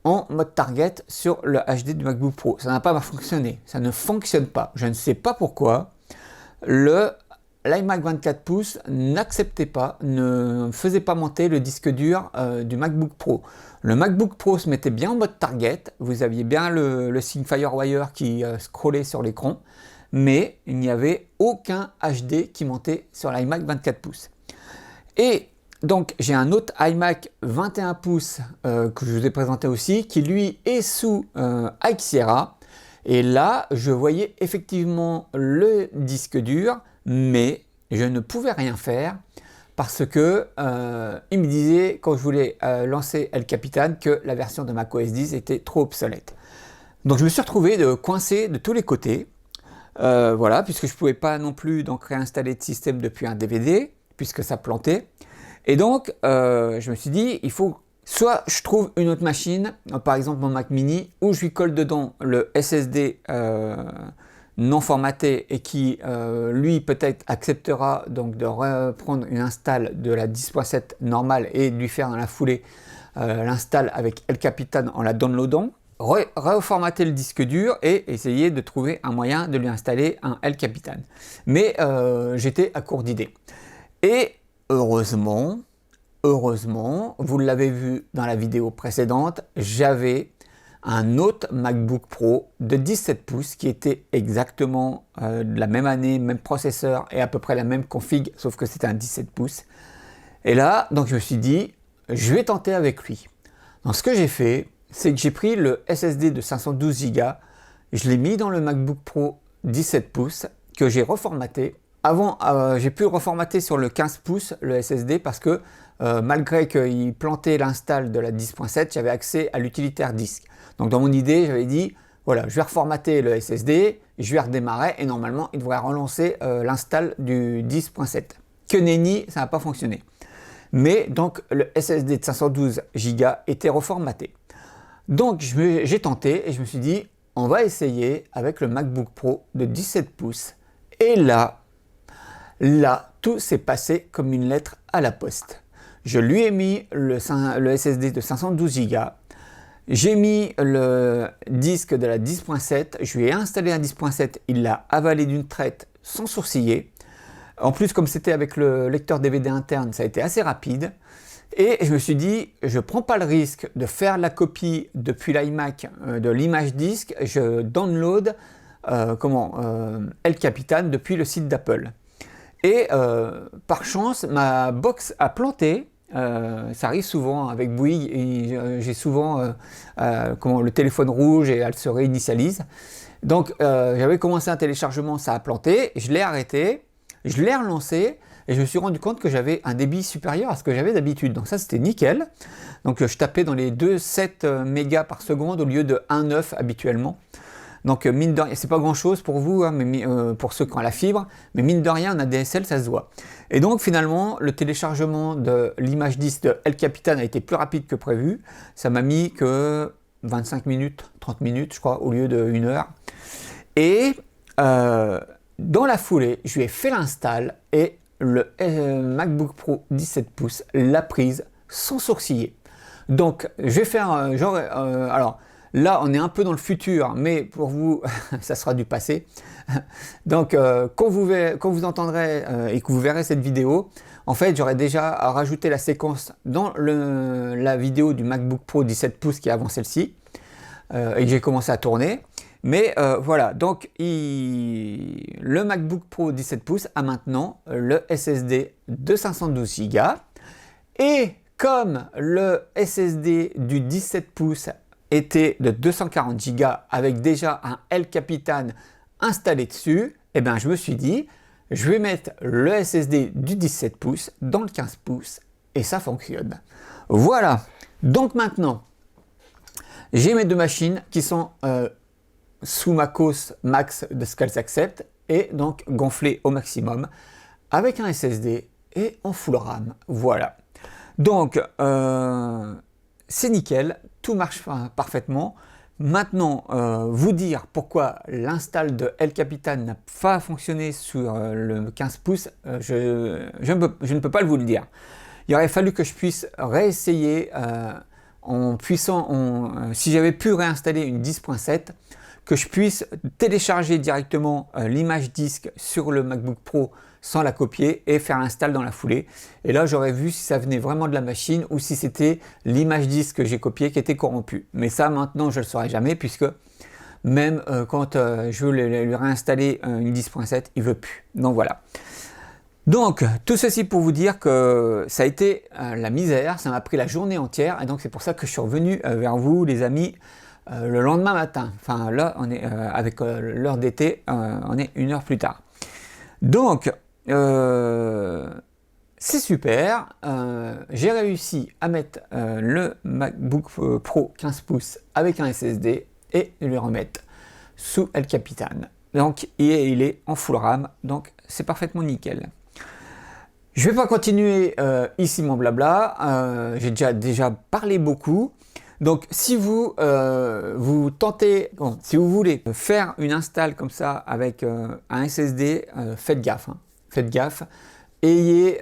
en mode Target sur le HD du MacBook Pro. Ça n'a pas fonctionné, ça ne fonctionne pas. Je ne sais pas pourquoi. L'iMac 24 pouces n'acceptait pas, ne faisait pas monter le disque dur du MacBook Pro. Le MacBook Pro se mettait bien en mode Target, vous aviez bien le signe FireWire qui scrollait sur l'écran, mais il n'y avait aucun HD qui montait sur l'iMac 24 pouces. Et donc j'ai un autre iMac 21 pouces que je vous ai présenté aussi, qui lui est sous High Sierra, et là je voyais effectivement le disque dur, mais je ne pouvais rien faire parce que il me disait quand je voulais lancer El Capitan que la version de macOS 10 était trop obsolète. Donc je me suis retrouvé coincé de tous les côtés, voilà, puisque je ne pouvais pas non plus donc réinstaller de système depuis un DVD, puisque ça plantait. Et donc je me suis dit, il faut soit je trouve une autre machine, par exemple mon Mac mini, où je lui colle dedans le SSD non formaté et qui lui peut-être acceptera donc de reprendre une install de la 10.7 normale et de lui faire dans la foulée l'install avec El Capitan en la downloadant, reformater le disque dur et essayer de trouver un moyen de lui installer un El Capitan. Mais j'étais à court d'idées. Et heureusement, vous l'avez vu dans la vidéo précédente, j'avais un autre MacBook Pro de 17 pouces qui était exactement de la même année, même processeur et à peu près la même config, sauf que c'était un 17 pouces. Et là, donc je me suis dit, je vais tenter avec lui. Donc ce que j'ai fait, c'est que j'ai pris le SSD de 512 Go, je l'ai mis dans le MacBook Pro 17 pouces que j'ai reformaté. Avant, j'ai pu reformater sur le 15 pouces le SSD parce que malgré qu'il plantait l'install de la 10.7, j'avais accès à l'utilitaire disque. Donc dans mon idée, j'avais dit, voilà, je vais reformater le SSD, je vais redémarrer et normalement, il devrait relancer l'install du 10.7. Que nenni, ça n'a pas fonctionné. Mais donc le SSD de 512 Go était reformaté. Donc j'ai tenté et je me suis dit, on va essayer avec le MacBook Pro de 17 pouces. Et là, tout s'est passé comme une lettre à la poste. Je lui ai mis le SSD de 512 Go. J'ai mis le disque de la 10.7. Je lui ai installé un 10.7. Il l'a avalé d'une traite sans sourciller. En plus, comme c'était avec le lecteur DVD interne, ça a été assez rapide. Et je me suis dit, je ne prends pas le risque de faire la copie depuis l'iMac de l'image disque. Je download El Capitan depuis le site d'Apple. Et par chance, ma box a planté. Ça arrive souvent avec Bouygues et j'ai souvent le téléphone rouge et elle se réinitialise. Donc j'avais commencé un téléchargement, ça a planté, je l'ai arrêté, je l'ai relancé et je me suis rendu compte que j'avais un débit supérieur à ce que j'avais d'habitude. Donc ça, c'était nickel. Donc je tapais dans les 2,7 mégas par seconde au lieu de 1,9 habituellement. Donc mine de rien, c'est pas grand chose pour vous, hein, mais pour ceux qui ont la fibre, mais mine de rien, en ADSL, ça se voit. Et donc finalement, le téléchargement de l'image 10 de El Capitan a été plus rapide que prévu. Ça m'a mis que 25 minutes, 30 minutes, je crois, au lieu de 1 heure. Et dans la foulée, je lui ai fait l'install et le MacBook Pro 17 pouces l'a prise sans sourciller. Donc, je vais faire alors, là, on est un peu dans le futur, mais pour vous, ça sera du passé. Donc, quand vous entendrez et que vous verrez cette vidéo, en fait, j'aurais déjà rajouté la séquence dans la vidéo du MacBook Pro 17 pouces qui est avant celle-ci, et que j'ai commencé à tourner. Mais voilà, donc le MacBook Pro 17 pouces a maintenant le SSD de 512 Go. Et comme le SSD du 17 pouces était de 240 Go avec déjà un El Capitan installé dessus, eh ben, je me suis dit, je vais mettre le SSD du 17 pouces dans le 15 pouces et ça fonctionne. Voilà, donc maintenant, j'ai mes deux machines qui sont sous macOS Max de Scales Accept et donc gonflées au maximum avec un SSD et en full RAM. Voilà. Donc, c'est nickel, tout marche parfaitement. Maintenant, vous dire pourquoi l'install de El Capitan n'a pas fonctionné sur le 15 pouces, je ne peux pas vous le dire. Il aurait fallu que je puisse réessayer si j'avais pu réinstaller une 10.7, que je puisse télécharger directement l'image disque sur le MacBook Pro sans la copier et faire l'install dans la foulée. Et là, j'aurais vu si ça venait vraiment de la machine ou si c'était l'image disque que j'ai copiée qui était corrompue. Mais ça, maintenant, je ne le saurai jamais puisque même quand je veux lui réinstaller une 10.7, il ne veut plus. Donc voilà. Donc, tout ceci pour vous dire que ça a été la misère, ça m'a pris la journée entière et donc c'est pour ça que je suis revenu vers vous, les amis, le lendemain matin. Enfin, là, on est avec l'heure d'été, on est 1 heure plus tard. Donc, c'est super, j'ai réussi à mettre le MacBook Pro 15 pouces avec un SSD et le remettre sous El Capitan. Donc il est en full RAM, donc c'est parfaitement nickel. Je ne vais pas continuer ici mon blabla, j'ai déjà parlé beaucoup. Donc si vous si vous voulez faire une install comme ça avec un SSD, faites gaffe. Hein. Faites gaffe, ayez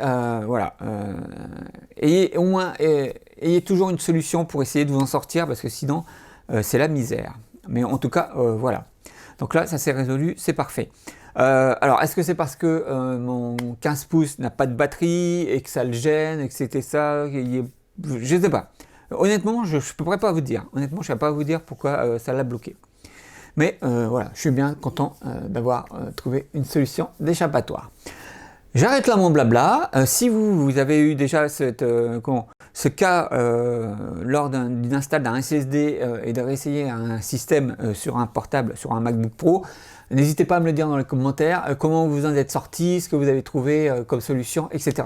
au moins ayez toujours une solution pour essayer de vous en sortir parce que sinon c'est la misère. Mais en tout cas voilà. Donc là ça s'est résolu, c'est parfait. Alors est-ce que c'est parce que mon 15 pouces n'a pas de batterie et que ça le gêne et que c'était ça, je ne sais pas. Honnêtement je ne pourrais pas vous dire. Honnêtement je ne sais pas vous dire pourquoi ça l'a bloqué. Mais voilà, je suis bien content d'avoir trouvé une solution d'échappatoire. J'arrête là mon blabla. Si vous avez eu déjà ce cas lors d'une install d'un SSD et de réessayer un système sur un portable, sur un MacBook Pro, n'hésitez pas à me le dire dans les commentaires, comment vous en êtes sorti, ce que vous avez trouvé comme solution, etc.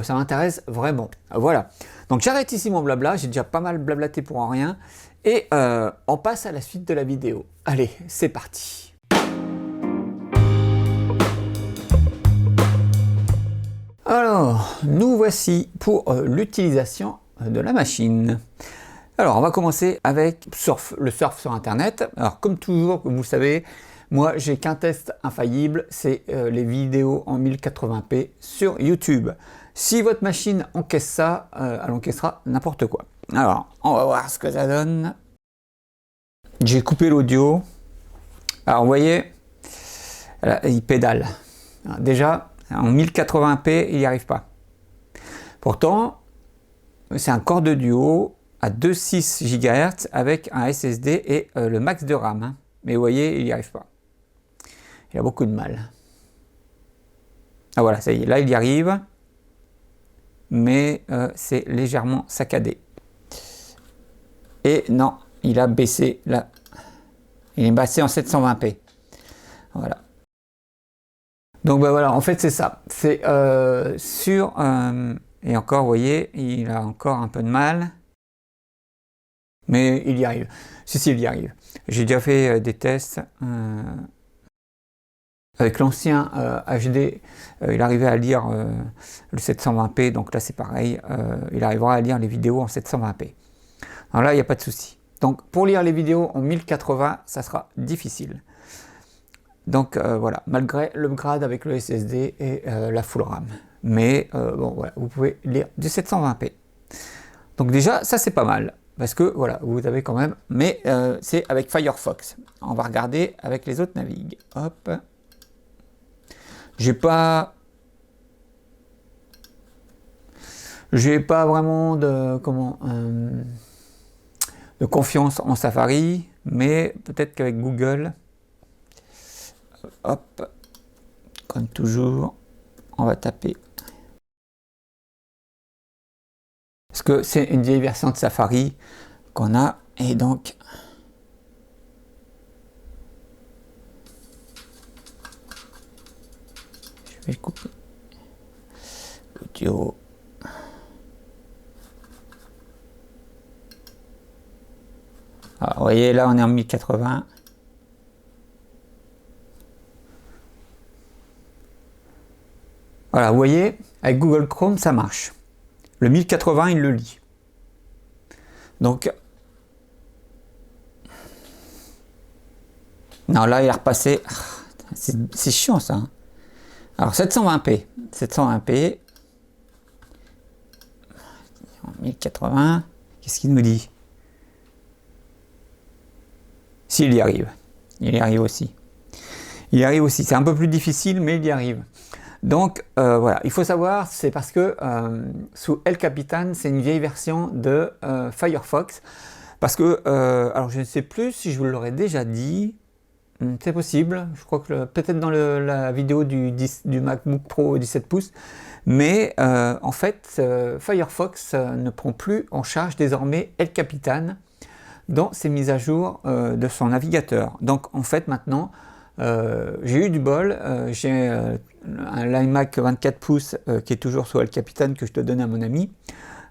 Ça m'intéresse vraiment. Voilà. Donc j'arrête ici mon blabla, j'ai déjà pas mal blablaté pour en rien. Et on passe à la suite de la vidéo. Allez, c'est parti. Alors, nous voici pour l'utilisation de la machine. Alors, on va commencer avec le surf sur Internet. Alors, comme toujours, vous savez, moi, j'ai qu'un test infaillible, c'est les vidéos en 1080p sur YouTube. Si votre machine encaisse ça, elle encaissera n'importe quoi. Alors, on va voir ce que ça donne. J'ai coupé l'audio. Alors, vous voyez, il pédale. Alors, déjà, en 1080p, il n'y arrive pas. Pourtant, c'est un corps de duo à 2,6 GHz avec un SSD et le max de RAM. Hein. Mais vous voyez, il n'y arrive pas. Il a beaucoup de mal. Ah voilà, ça y est, là il y arrive. Mais c'est légèrement saccadé. Et non, il a baissé là. Il est baissé en 720p. Voilà. Donc ben voilà, en fait c'est ça. C'est et encore, vous voyez, il a encore un peu de mal. Mais il y arrive. Si, si, il y arrive. J'ai déjà fait des tests avec l'ancien HD. Il arrivait à lire le 720p, donc là c'est pareil. Il arrivera à lire les vidéos en 720p. Alors là, il n'y a pas de souci. Donc pour lire les vidéos en 1080, ça sera difficile. Donc voilà, malgré l'upgrade avec le SSD et la full RAM. Mais bon, voilà, vous pouvez lire du 720p. Donc déjà, ça c'est pas mal. Parce que voilà, vous avez quand même, mais c'est avec Firefox. On va regarder avec les autres navigues. Hop. J'ai pas vraiment de de confiance en Safari, mais peut-être qu'avec Google, hop, comme toujours, on va taper. Parce que c'est une vieille version de Safari qu'on a, et donc je vais couper l'audio. Alors, vous voyez, là on est en 1080. Voilà, vous voyez, avec Google Chrome ça marche. Le 1080 il le lit. Donc non, là il est repassé. C'est chiant ça. Alors 720p, 720p, 1080, qu'est-ce qu'il nous dit? S'il y arrive, il y arrive aussi. Il y arrive aussi, c'est un peu plus difficile, mais il y arrive. Donc voilà, il faut savoir, c'est parce que sous El Capitan, c'est une vieille version de Firefox. Parce que, alors je ne sais plus si je vous l'aurais déjà dit, c'est possible, je crois que peut-être dans la vidéo du MacBook Pro 17 pouces, mais en fait, Firefox ne prend plus en charge désormais El Capitan dans ses mises à jour de son navigateur. Donc en fait maintenant, j'ai eu du bol, j'ai l'iMac 24 pouces qui est toujours sous El Capitan que je te donnais à mon ami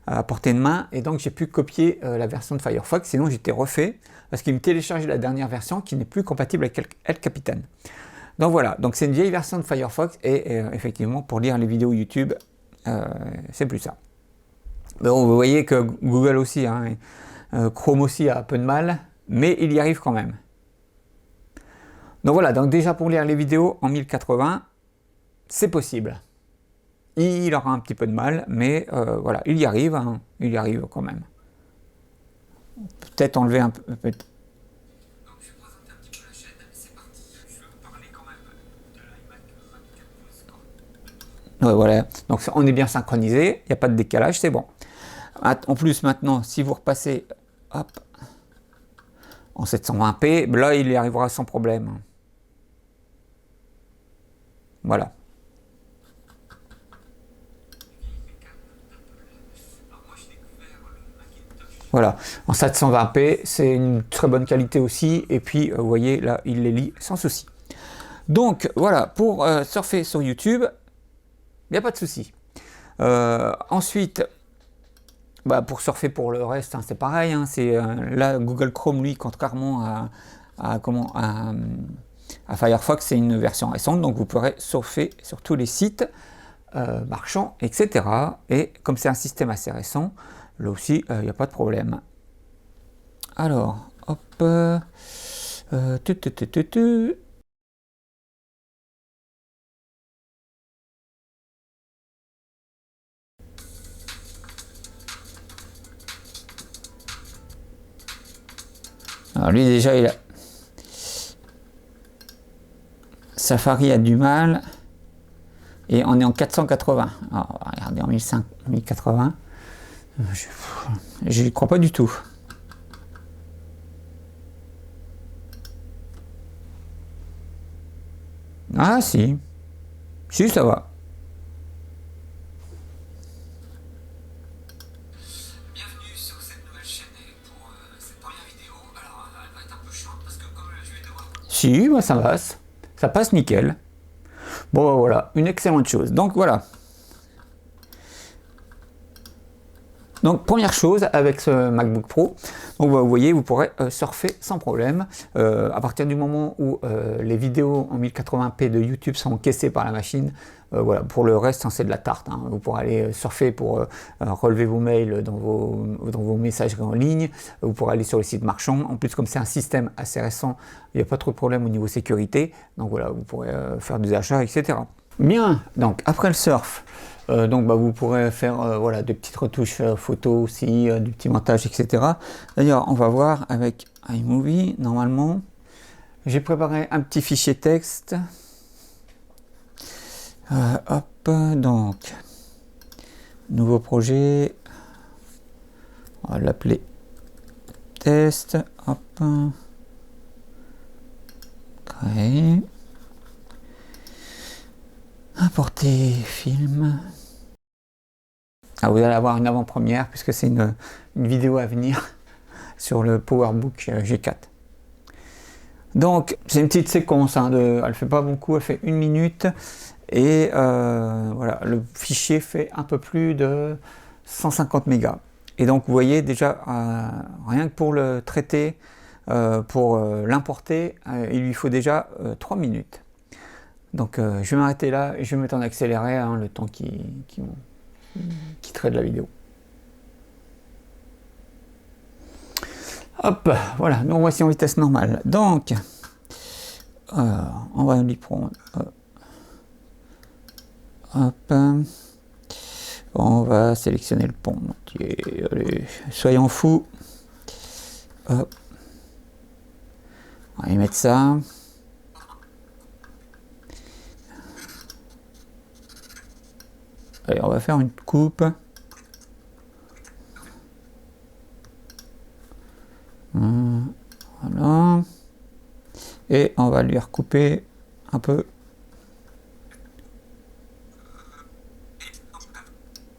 à portée de main, et donc j'ai pu copier la version de Firefox, sinon j'étais refait parce qu'il me téléchargeait la dernière version qui n'est plus compatible avec El Capitan. Donc voilà, donc c'est une vieille version de Firefox, et effectivement pour lire les vidéos YouTube c'est plus ça. Bon, vous voyez que Google aussi, hein, Chrome aussi a un peu de mal, mais il y arrive quand même. Donc voilà, donc déjà pour lire les vidéos en 1080, c'est possible. Il aura un petit peu de mal, mais voilà, il y arrive, hein, il y arrive quand même. Peut-être enlever un peu. Donc je vais présenter un petit peu la chaîne, c'est parti. Je vais vous parler quand même de l'iMac 24 pouces. Ouais, voilà, donc on est bien synchronisé, il n'y a pas de décalage, c'est bon. En plus maintenant, si vous repassez, hop, en 720p, là il y arrivera sans problème. Voilà. Voilà, en 720p, c'est une très bonne qualité aussi, et puis vous voyez là, il les lit sans souci. Donc voilà, pour surfer sur YouTube, il n'y a pas de souci. Ensuite, bah, pour surfer pour le reste, hein, c'est pareil, hein, c'est là Google Chrome, lui, contrairement à Firefox, c'est une version récente, donc vous pourrez surfer sur tous les sites marchands, etc. Et comme c'est un système assez récent, là aussi, il n'y a pas de problème. Alors, hop. Alors lui déjà, il a... Safari a du mal. Et on est en 480. Alors, regardez, en 1080. Je n'y crois pas du tout. Ah si. Si, ça va. Bienvenue sur cette nouvelle chaîne pour cette première vidéo. Alors elle va être un peu chiante parce que comme je vais devoir... Si, moi ça passe. Ça passe nickel. Bon, voilà, une excellente chose. Donc voilà. Donc première chose avec ce MacBook Pro, donc vous voyez, vous pourrez surfer sans problème à partir du moment où les vidéos en 1080p de YouTube sont encaissées par la machine. Voilà, pour le reste, hein, c'est de la tarte, hein. Vous pourrez aller surfer pour relever vos mails dans vos messageries en ligne. Vous pourrez aller sur le site marchand. En plus, comme c'est un système assez récent, il n'y a pas trop de problème au niveau sécurité. Donc voilà, vous pourrez faire des achats, etc. Bien, donc après le surf, donc vous pourrez faire voilà, des petites retouches photos aussi, du petit montage, etc. D'ailleurs, on va voir avec iMovie, normalement, j'ai préparé un petit fichier texte. Hop, donc, nouveau projet, on va l'appeler test, hop, créer, importer film. Ah, vous allez avoir une avant-première puisque c'est une vidéo à venir sur le PowerBook G4. Donc c'est une petite séquence, hein, elle fait pas beaucoup, elle fait 1 minute et voilà, le fichier fait un peu plus de 150 mégas. Et donc vous voyez déjà, rien que pour le traiter, pour l'importer, il lui faut déjà 3 minutes. Donc je vais m'arrêter là et je vais mettre en accéléré, hein, le temps qui traite la vidéo. Hop, voilà, nous voici en vitesse normale. Donc, on va lui prendre. Hop, on va sélectionner le pont. Allez, soyons fous. Hop, on va y mettre ça. Allez, on va faire une coupe. Voilà. Et on va lui recouper un peu.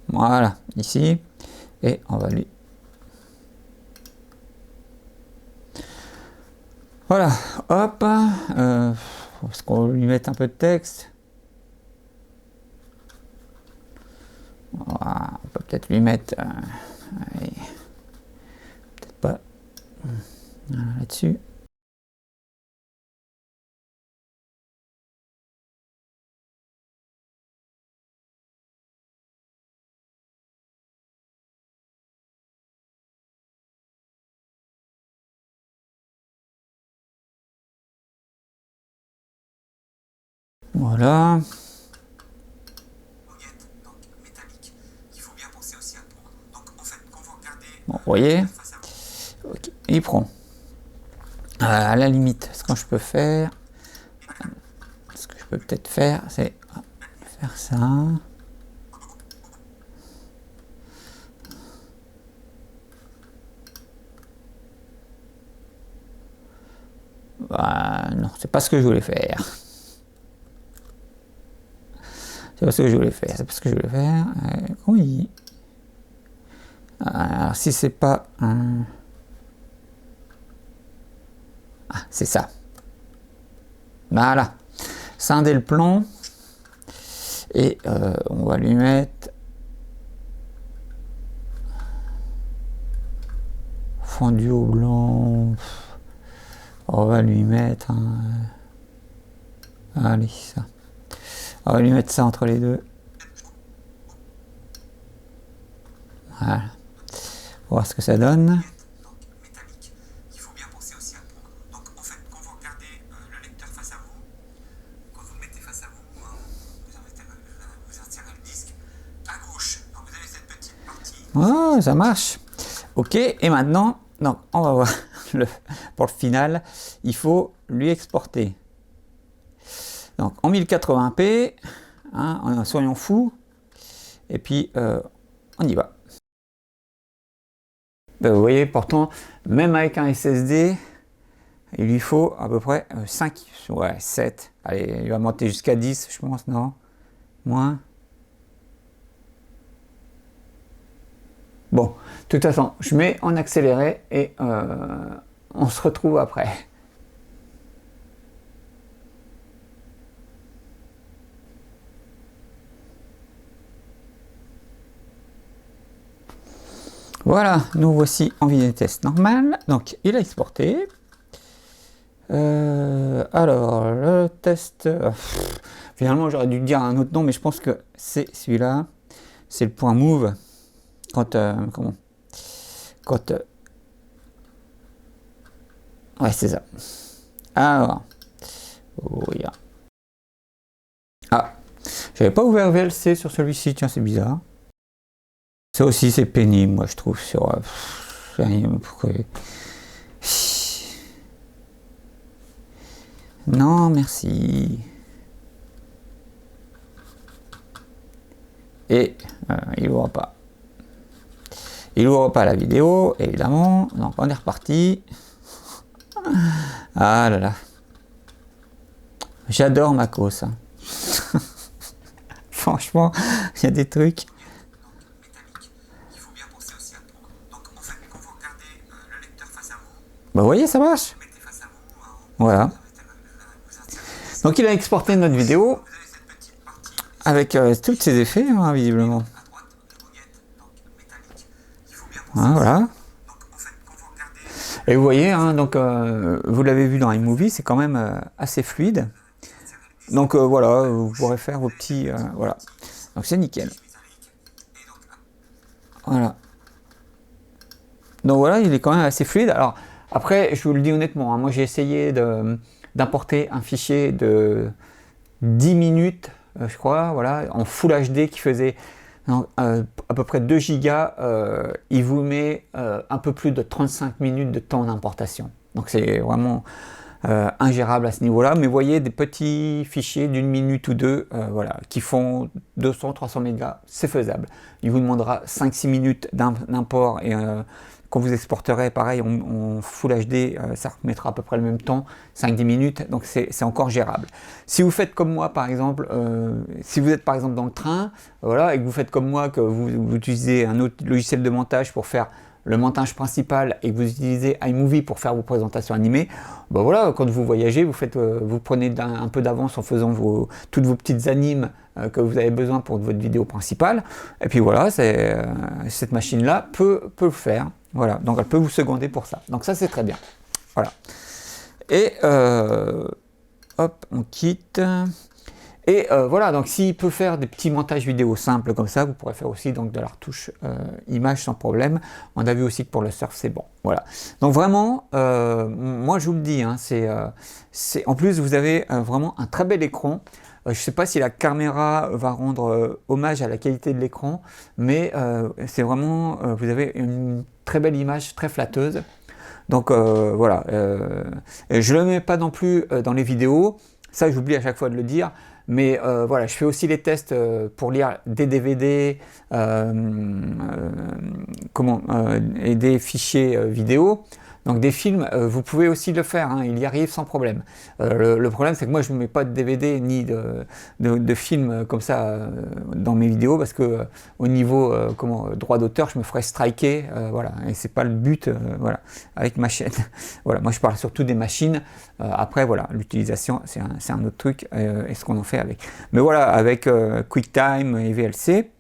Voilà, ici. Et on va lui... Voilà, hop. Est-ce qu'on va lui mettre un peu de texte? Voilà, on peut peut-être lui mettre... peut-être pas... Voilà, là-dessus. Voilà. Bon, vous voyez, okay. Il prend. À la limite, ce que je peux faire, ce que je peux peut-être faire, c'est faire ça. Bah, non, c'est pas ce que je voulais faire. C'est pas ce que je voulais faire. C'est pas ce que je voulais faire. Oui. Alors, si c'est pas un... Ah, c'est ça. Voilà. Scinder le plan. Et on va lui mettre... Fondu au blanc. On va lui mettre un... Allez, ça. On va lui mettre ça entre les deux. Voilà. On va voir ce que ça donne. Il faut bien penser aussi à prendre. Donc en fait, quand vous regardez le lecteur face à vous, quand vous le mettez face à vous, vous insérez le disque à gauche. Donc vous avez cette petite partie. Oh, ça marche. Ok, et maintenant, donc on va voir pour le final, il faut lui exporter. Donc en 1080p, hein, soyons fous, et puis on y va. Ben, vous voyez, pourtant, même avec un SSD, il lui faut à peu près 5, ouais, 7. Allez, il va monter jusqu'à 10, je pense, non? Moins. Bon, de toute façon, je mets en accéléré et on se retrouve après. Voilà, nous voici en vidéo test normal. Donc, il a exporté. Alors, le test... finalement, j'aurais dû dire un autre nom, mais je pense que c'est celui-là. C'est le point move. Quand... ouais, c'est ça. Alors... oh, yeah. Ah, j'avais pas ouvert VLC sur celui-ci, tiens, c'est bizarre. Ça aussi, c'est pénible, moi, je trouve, sur... pourquoi... non, merci. Et il ouvre pas. Il ouvre pas la vidéo, évidemment. Donc, on est reparti. Ah là là. J'adore Macos. Hein. Franchement, il y a des trucs. Bah, vous voyez, ça marche. Voilà. Donc, il a exporté notre vidéo avec tous ces effets, hein, visiblement. Hein, voilà. Et vous voyez, hein, donc vous l'avez vu dans iMovie, c'est quand même assez fluide. Donc voilà, vous pourrez faire vos petits... voilà. Donc c'est nickel. Voilà. Donc voilà, il est quand même assez fluide. Alors après, je vous le dis honnêtement, hein, moi j'ai essayé d'importer un fichier de 10 minutes, je crois, voilà, en Full HD qui faisait à peu près 2 gigas. Il vous met un peu plus de 35 minutes de temps d'importation. Donc c'est vraiment ingérable à ce niveau-là. Mais vous voyez, des petits fichiers d'une minute ou deux, voilà, qui font 200-300 mégas, c'est faisable. Il vous demandera 5-6 minutes d'import et quand vous exporterez, pareil, en Full HD, ça remettra à peu près le même temps, 5-10 minutes, donc c'est encore gérable. Si vous faites comme moi, par exemple, si vous êtes par exemple dans le train, voilà, et que vous faites comme moi, que vous utilisez un autre logiciel de montage pour faire le montage principal et que vous utilisez iMovie pour faire vos présentations animées, ben voilà, quand vous voyagez, vous prenez un peu d'avance en faisant toutes vos petites animes que vous avez besoin pour votre vidéo principale, et puis voilà, cette machine-là peut le faire. Voilà, donc elle peut vous seconder pour ça. Donc ça, c'est très bien. Voilà. Et hop, on quitte. Et voilà, donc s'il peut faire des petits montages vidéo simples comme ça, vous pourrez faire aussi donc de la retouche image sans problème. On a vu aussi que pour le surf, c'est bon. Voilà. Donc vraiment, moi je vous le dis, hein, en plus vous avez vraiment un très bel écran. Je ne sais pas si la caméra va rendre hommage à la qualité de l'écran, mais c'est vraiment, vous avez une très belle image, très flatteuse. Donc voilà, je ne le mets pas non plus dans les vidéos, ça j'oublie à chaque fois de le dire, mais voilà, je fais aussi les tests pour lire des DVD et des fichiers vidéo. Donc des films, vous pouvez aussi le faire, hein, il y arrive sans problème. Le problème, c'est que moi, je ne mets pas de DVD ni de films comme ça dans mes vidéos parce que au niveau droit d'auteur, je me ferais striker, voilà, et c'est pas le but, voilà, avec ma chaîne. Voilà, moi je parle surtout des machines. Après, voilà, l'utilisation, c'est un autre truc, et ce qu'on en fait avec. Mais voilà, avec QuickTime et VLC.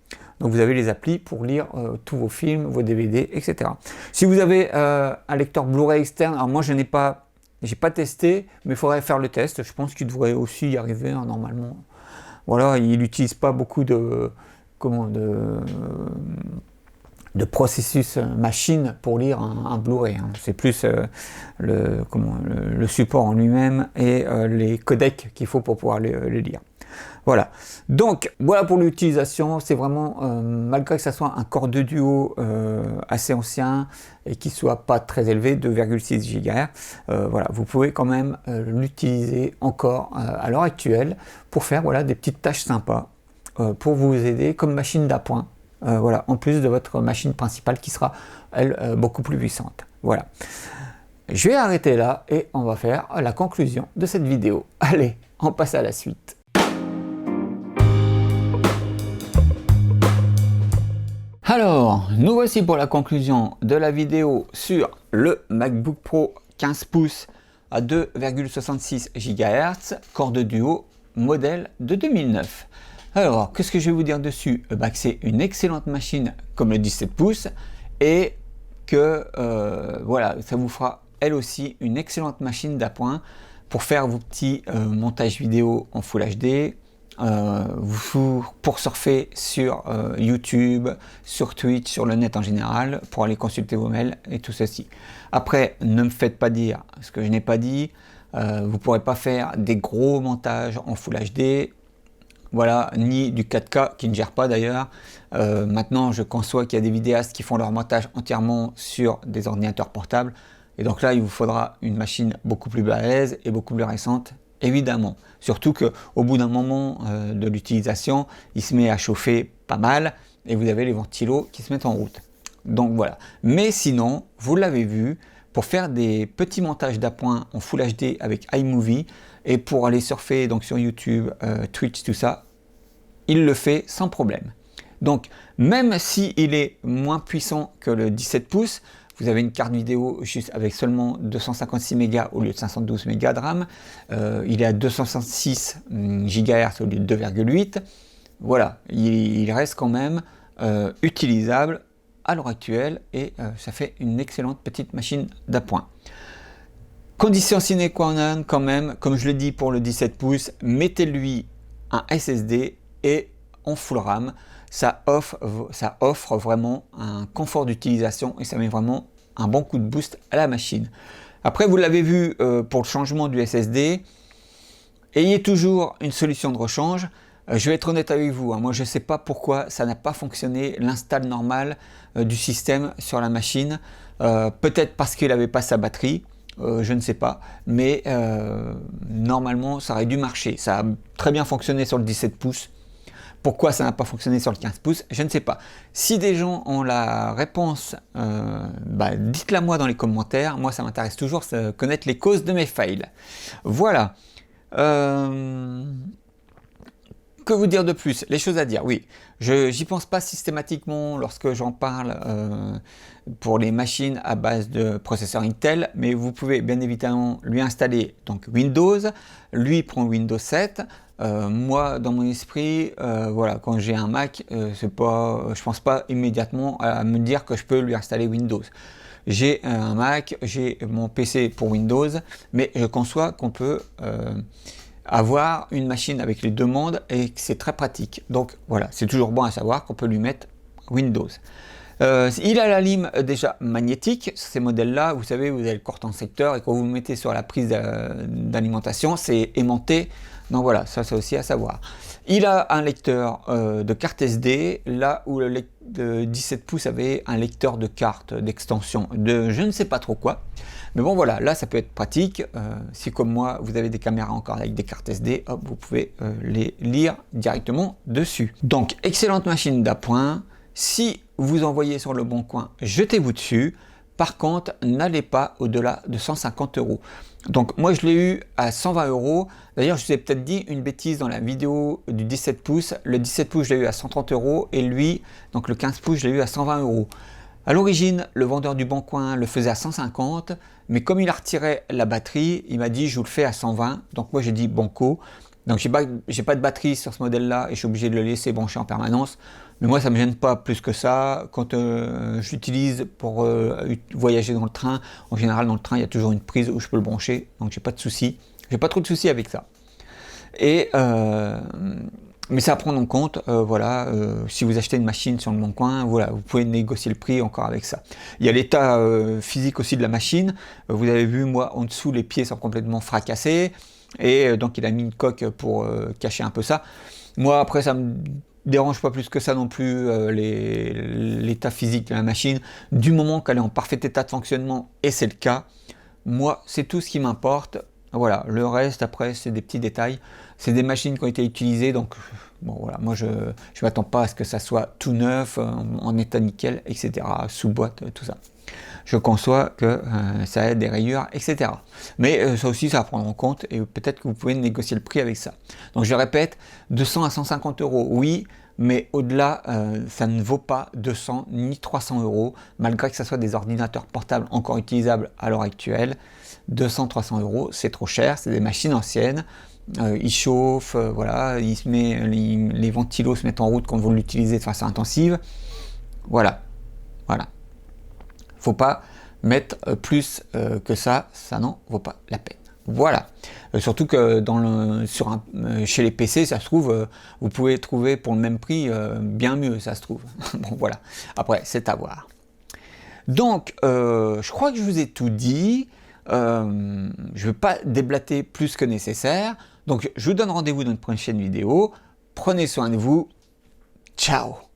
Donc vous avez les applis pour lire tous vos films, vos DVD, etc. Si vous avez un lecteur Blu-ray externe, alors moi je n'ai pas, j'ai pas testé, mais il faudrait faire le test. Je pense qu'il devrait aussi y arriver, hein, normalement. Voilà, il n'utilise pas beaucoup de processus machine pour lire un Blu-ray. Hein. C'est plus le support en lui-même et les codecs qu'il faut pour pouvoir le lire. Voilà, donc voilà pour l'utilisation. C'est vraiment, malgré que ça soit un Core 2 Duo assez ancien et qui soit pas très élevé, 2,6 GHz, voilà, vous pouvez quand même l'utiliser encore à l'heure actuelle pour faire, voilà, des petites tâches sympas pour vous aider comme machine d'appoint, voilà, en plus de votre machine principale qui sera, elle, beaucoup plus puissante. Voilà. Je vais arrêter là et on va faire la conclusion de cette vidéo. Allez, on passe à la suite. Alors, nous voici pour la conclusion de la vidéo sur le MacBook Pro 15 pouces à 2,66 GHz, Core 2 Duo, modèle de 2009. Alors, qu'est-ce que je vais vous dire dessus? C'est une excellente machine comme le 17 pouces et que voilà, ça vous fera elle aussi une excellente machine d'appoint pour faire vos petits montages vidéo en Full HD, pour surfer sur YouTube, sur Twitch, sur le net en général, pour aller consulter vos mails et tout ceci. Après, ne me faites pas dire ce que je n'ai pas dit. Vous ne pourrez pas faire des gros montages en Full HD, voilà, ni du 4K qui ne gère pas d'ailleurs. Maintenant, je conçois qu'il y a des vidéastes qui font leur montage entièrement sur des ordinateurs portables. Et donc là, il vous faudra une machine beaucoup plus balèze et beaucoup plus récente, évidemment. Surtout qu'au bout d'un moment de l'utilisation, il se met à chauffer pas mal et vous avez les ventilos qui se mettent en route. Donc voilà. Mais sinon, vous l'avez vu, pour faire des petits montages d'appoint en Full HD avec iMovie et pour aller surfer donc sur YouTube, Twitch, tout ça, il le fait sans problème. Donc, même s'il est moins puissant que le 17 pouces, vous avez une carte vidéo juste avec seulement 256 mégas au lieu de 512 mégas de RAM. Il est à 266 GHz au lieu de 2,8. Voilà, il reste quand même utilisable à l'heure actuelle et ça fait une excellente petite machine d'appoint. Condition sine qua non quand même, comme je l'ai dit pour le 17 pouces, mettez-lui un SSD et en full RAM. Ça offre vraiment un confort d'utilisation et ça met vraiment un bon coup de boost à la machine. Après, vous l'avez vu pour le changement du SSD, ayez toujours une solution de rechange. Je vais être honnête avec vous, moi je ne sais pas pourquoi ça n'a pas fonctionné, l'install normal du système sur la machine. Peut-être parce qu'il n'avait pas sa batterie, je ne sais pas, mais normalement ça aurait dû marcher. Ça a très bien fonctionné sur le 17 pouces. Pourquoi ça n'a pas fonctionné sur le 15 pouces, je ne sais pas. Si des gens ont la réponse, dites-la moi dans les commentaires. Moi, ça m'intéresse toujours de connaître les causes de mes fails. Voilà. Que vous dire de plus? Les choses à dire, oui. J'y pense pas systématiquement lorsque j'en parle pour les machines à base de processeur Intel, mais vous pouvez bien évidemment lui installer donc Windows. Lui prend Windows 7. Moi, dans mon esprit, voilà, quand j'ai un Mac, je pense pas immédiatement à me dire que je peux lui installer Windows. J'ai un Mac, j'ai mon PC pour Windows, mais je conçois qu'on peut avoir une machine avec les demandes et que c'est très pratique. Donc voilà, c'est toujours bon à savoir qu'on peut lui mettre Windows. Il a la lime déjà magnétique, ces modèles-là, vous savez, vous avez le corten secteur et quand vous le mettez sur la prise d'alimentation, c'est aimanté. Donc voilà, ça c'est aussi à savoir. Il a un lecteur de carte SD, là où le 17 pouces avait un lecteur de carte d'extension de je ne sais pas trop quoi. Mais bon voilà, là ça peut être pratique. Si comme moi, vous avez des caméras encore avec des cartes SD, hop, vous pouvez les lire directement dessus. Donc, excellente machine d'appoint. Si vous en voyez sur le bon coin, jetez-vous dessus. Par contre, n'allez pas au-delà de 150 €. Donc moi je l'ai eu à 120 €. D'ailleurs je vous ai peut-être dit une bêtise dans la vidéo du 17 pouces. Le 17 pouces je l'ai eu à 130 € et lui, donc le 15 pouces, je l'ai eu à 120 €. À l'origine, le vendeur du Bon Coin le faisait à 150, mais comme il a retiré la batterie, il m'a dit je vous le fais à 120. Donc moi j'ai dit banco. Donc j'ai pas de batterie sur ce modèle-là et je suis obligé de le laisser brancher en permanence. Mais moi ça me gêne pas plus que ça. Quand je l'utilise pour voyager dans le train, en général dans le train il y a toujours une prise où je peux le brancher. Donc j'ai pas de soucis. J'ai pas trop de soucis avec ça. Et mais c'est à prendre en compte, voilà, si vous achetez une machine sur le Bon Coin, voilà, vous pouvez négocier le prix encore avec ça. Il y a l'état physique aussi de la machine. Vous avez vu, moi, en dessous, les pieds sont complètement fracassés. Et donc, il a mis une coque pour cacher un peu ça. Moi, après, ça me dérange pas plus que ça non plus, l'état physique de la machine. Du moment qu'elle est en parfait état de fonctionnement, et c'est le cas, moi, c'est tout ce qui m'importe. Voilà, le reste après c'est des petits détails, c'est des machines qui ont été utilisées, donc bon voilà, moi je m'attends pas à ce que ça soit tout neuf, en état nickel, etc., sous boîte, tout ça. Je conçois que ça a des rayures, etc. Mais ça aussi ça à prendre en compte et peut-être que vous pouvez négocier le prix avec ça. Donc je répète, 200 à 150 €, oui, mais au-delà, ça ne vaut pas 200 ni 300 €, malgré que ce soit des ordinateurs portables encore utilisables à l'heure actuelle. 200-300 €, c'est trop cher, c'est des machines anciennes, ils chauffent, voilà, les ventilos se mettent en route quand vous l'utilisez de façon intensive, voilà, voilà. faut pas mettre plus que ça n'en vaut pas la peine. Voilà. Surtout que chez les PC, ça se trouve, vous pouvez trouver pour le même prix bien mieux, ça se trouve. Bon, voilà. Après, c'est à voir. Donc, je crois que je vous ai tout dit. Je ne veux pas déblater plus que nécessaire. Donc, je vous donne rendez-vous dans une prochaine vidéo. Prenez soin de vous. Ciao!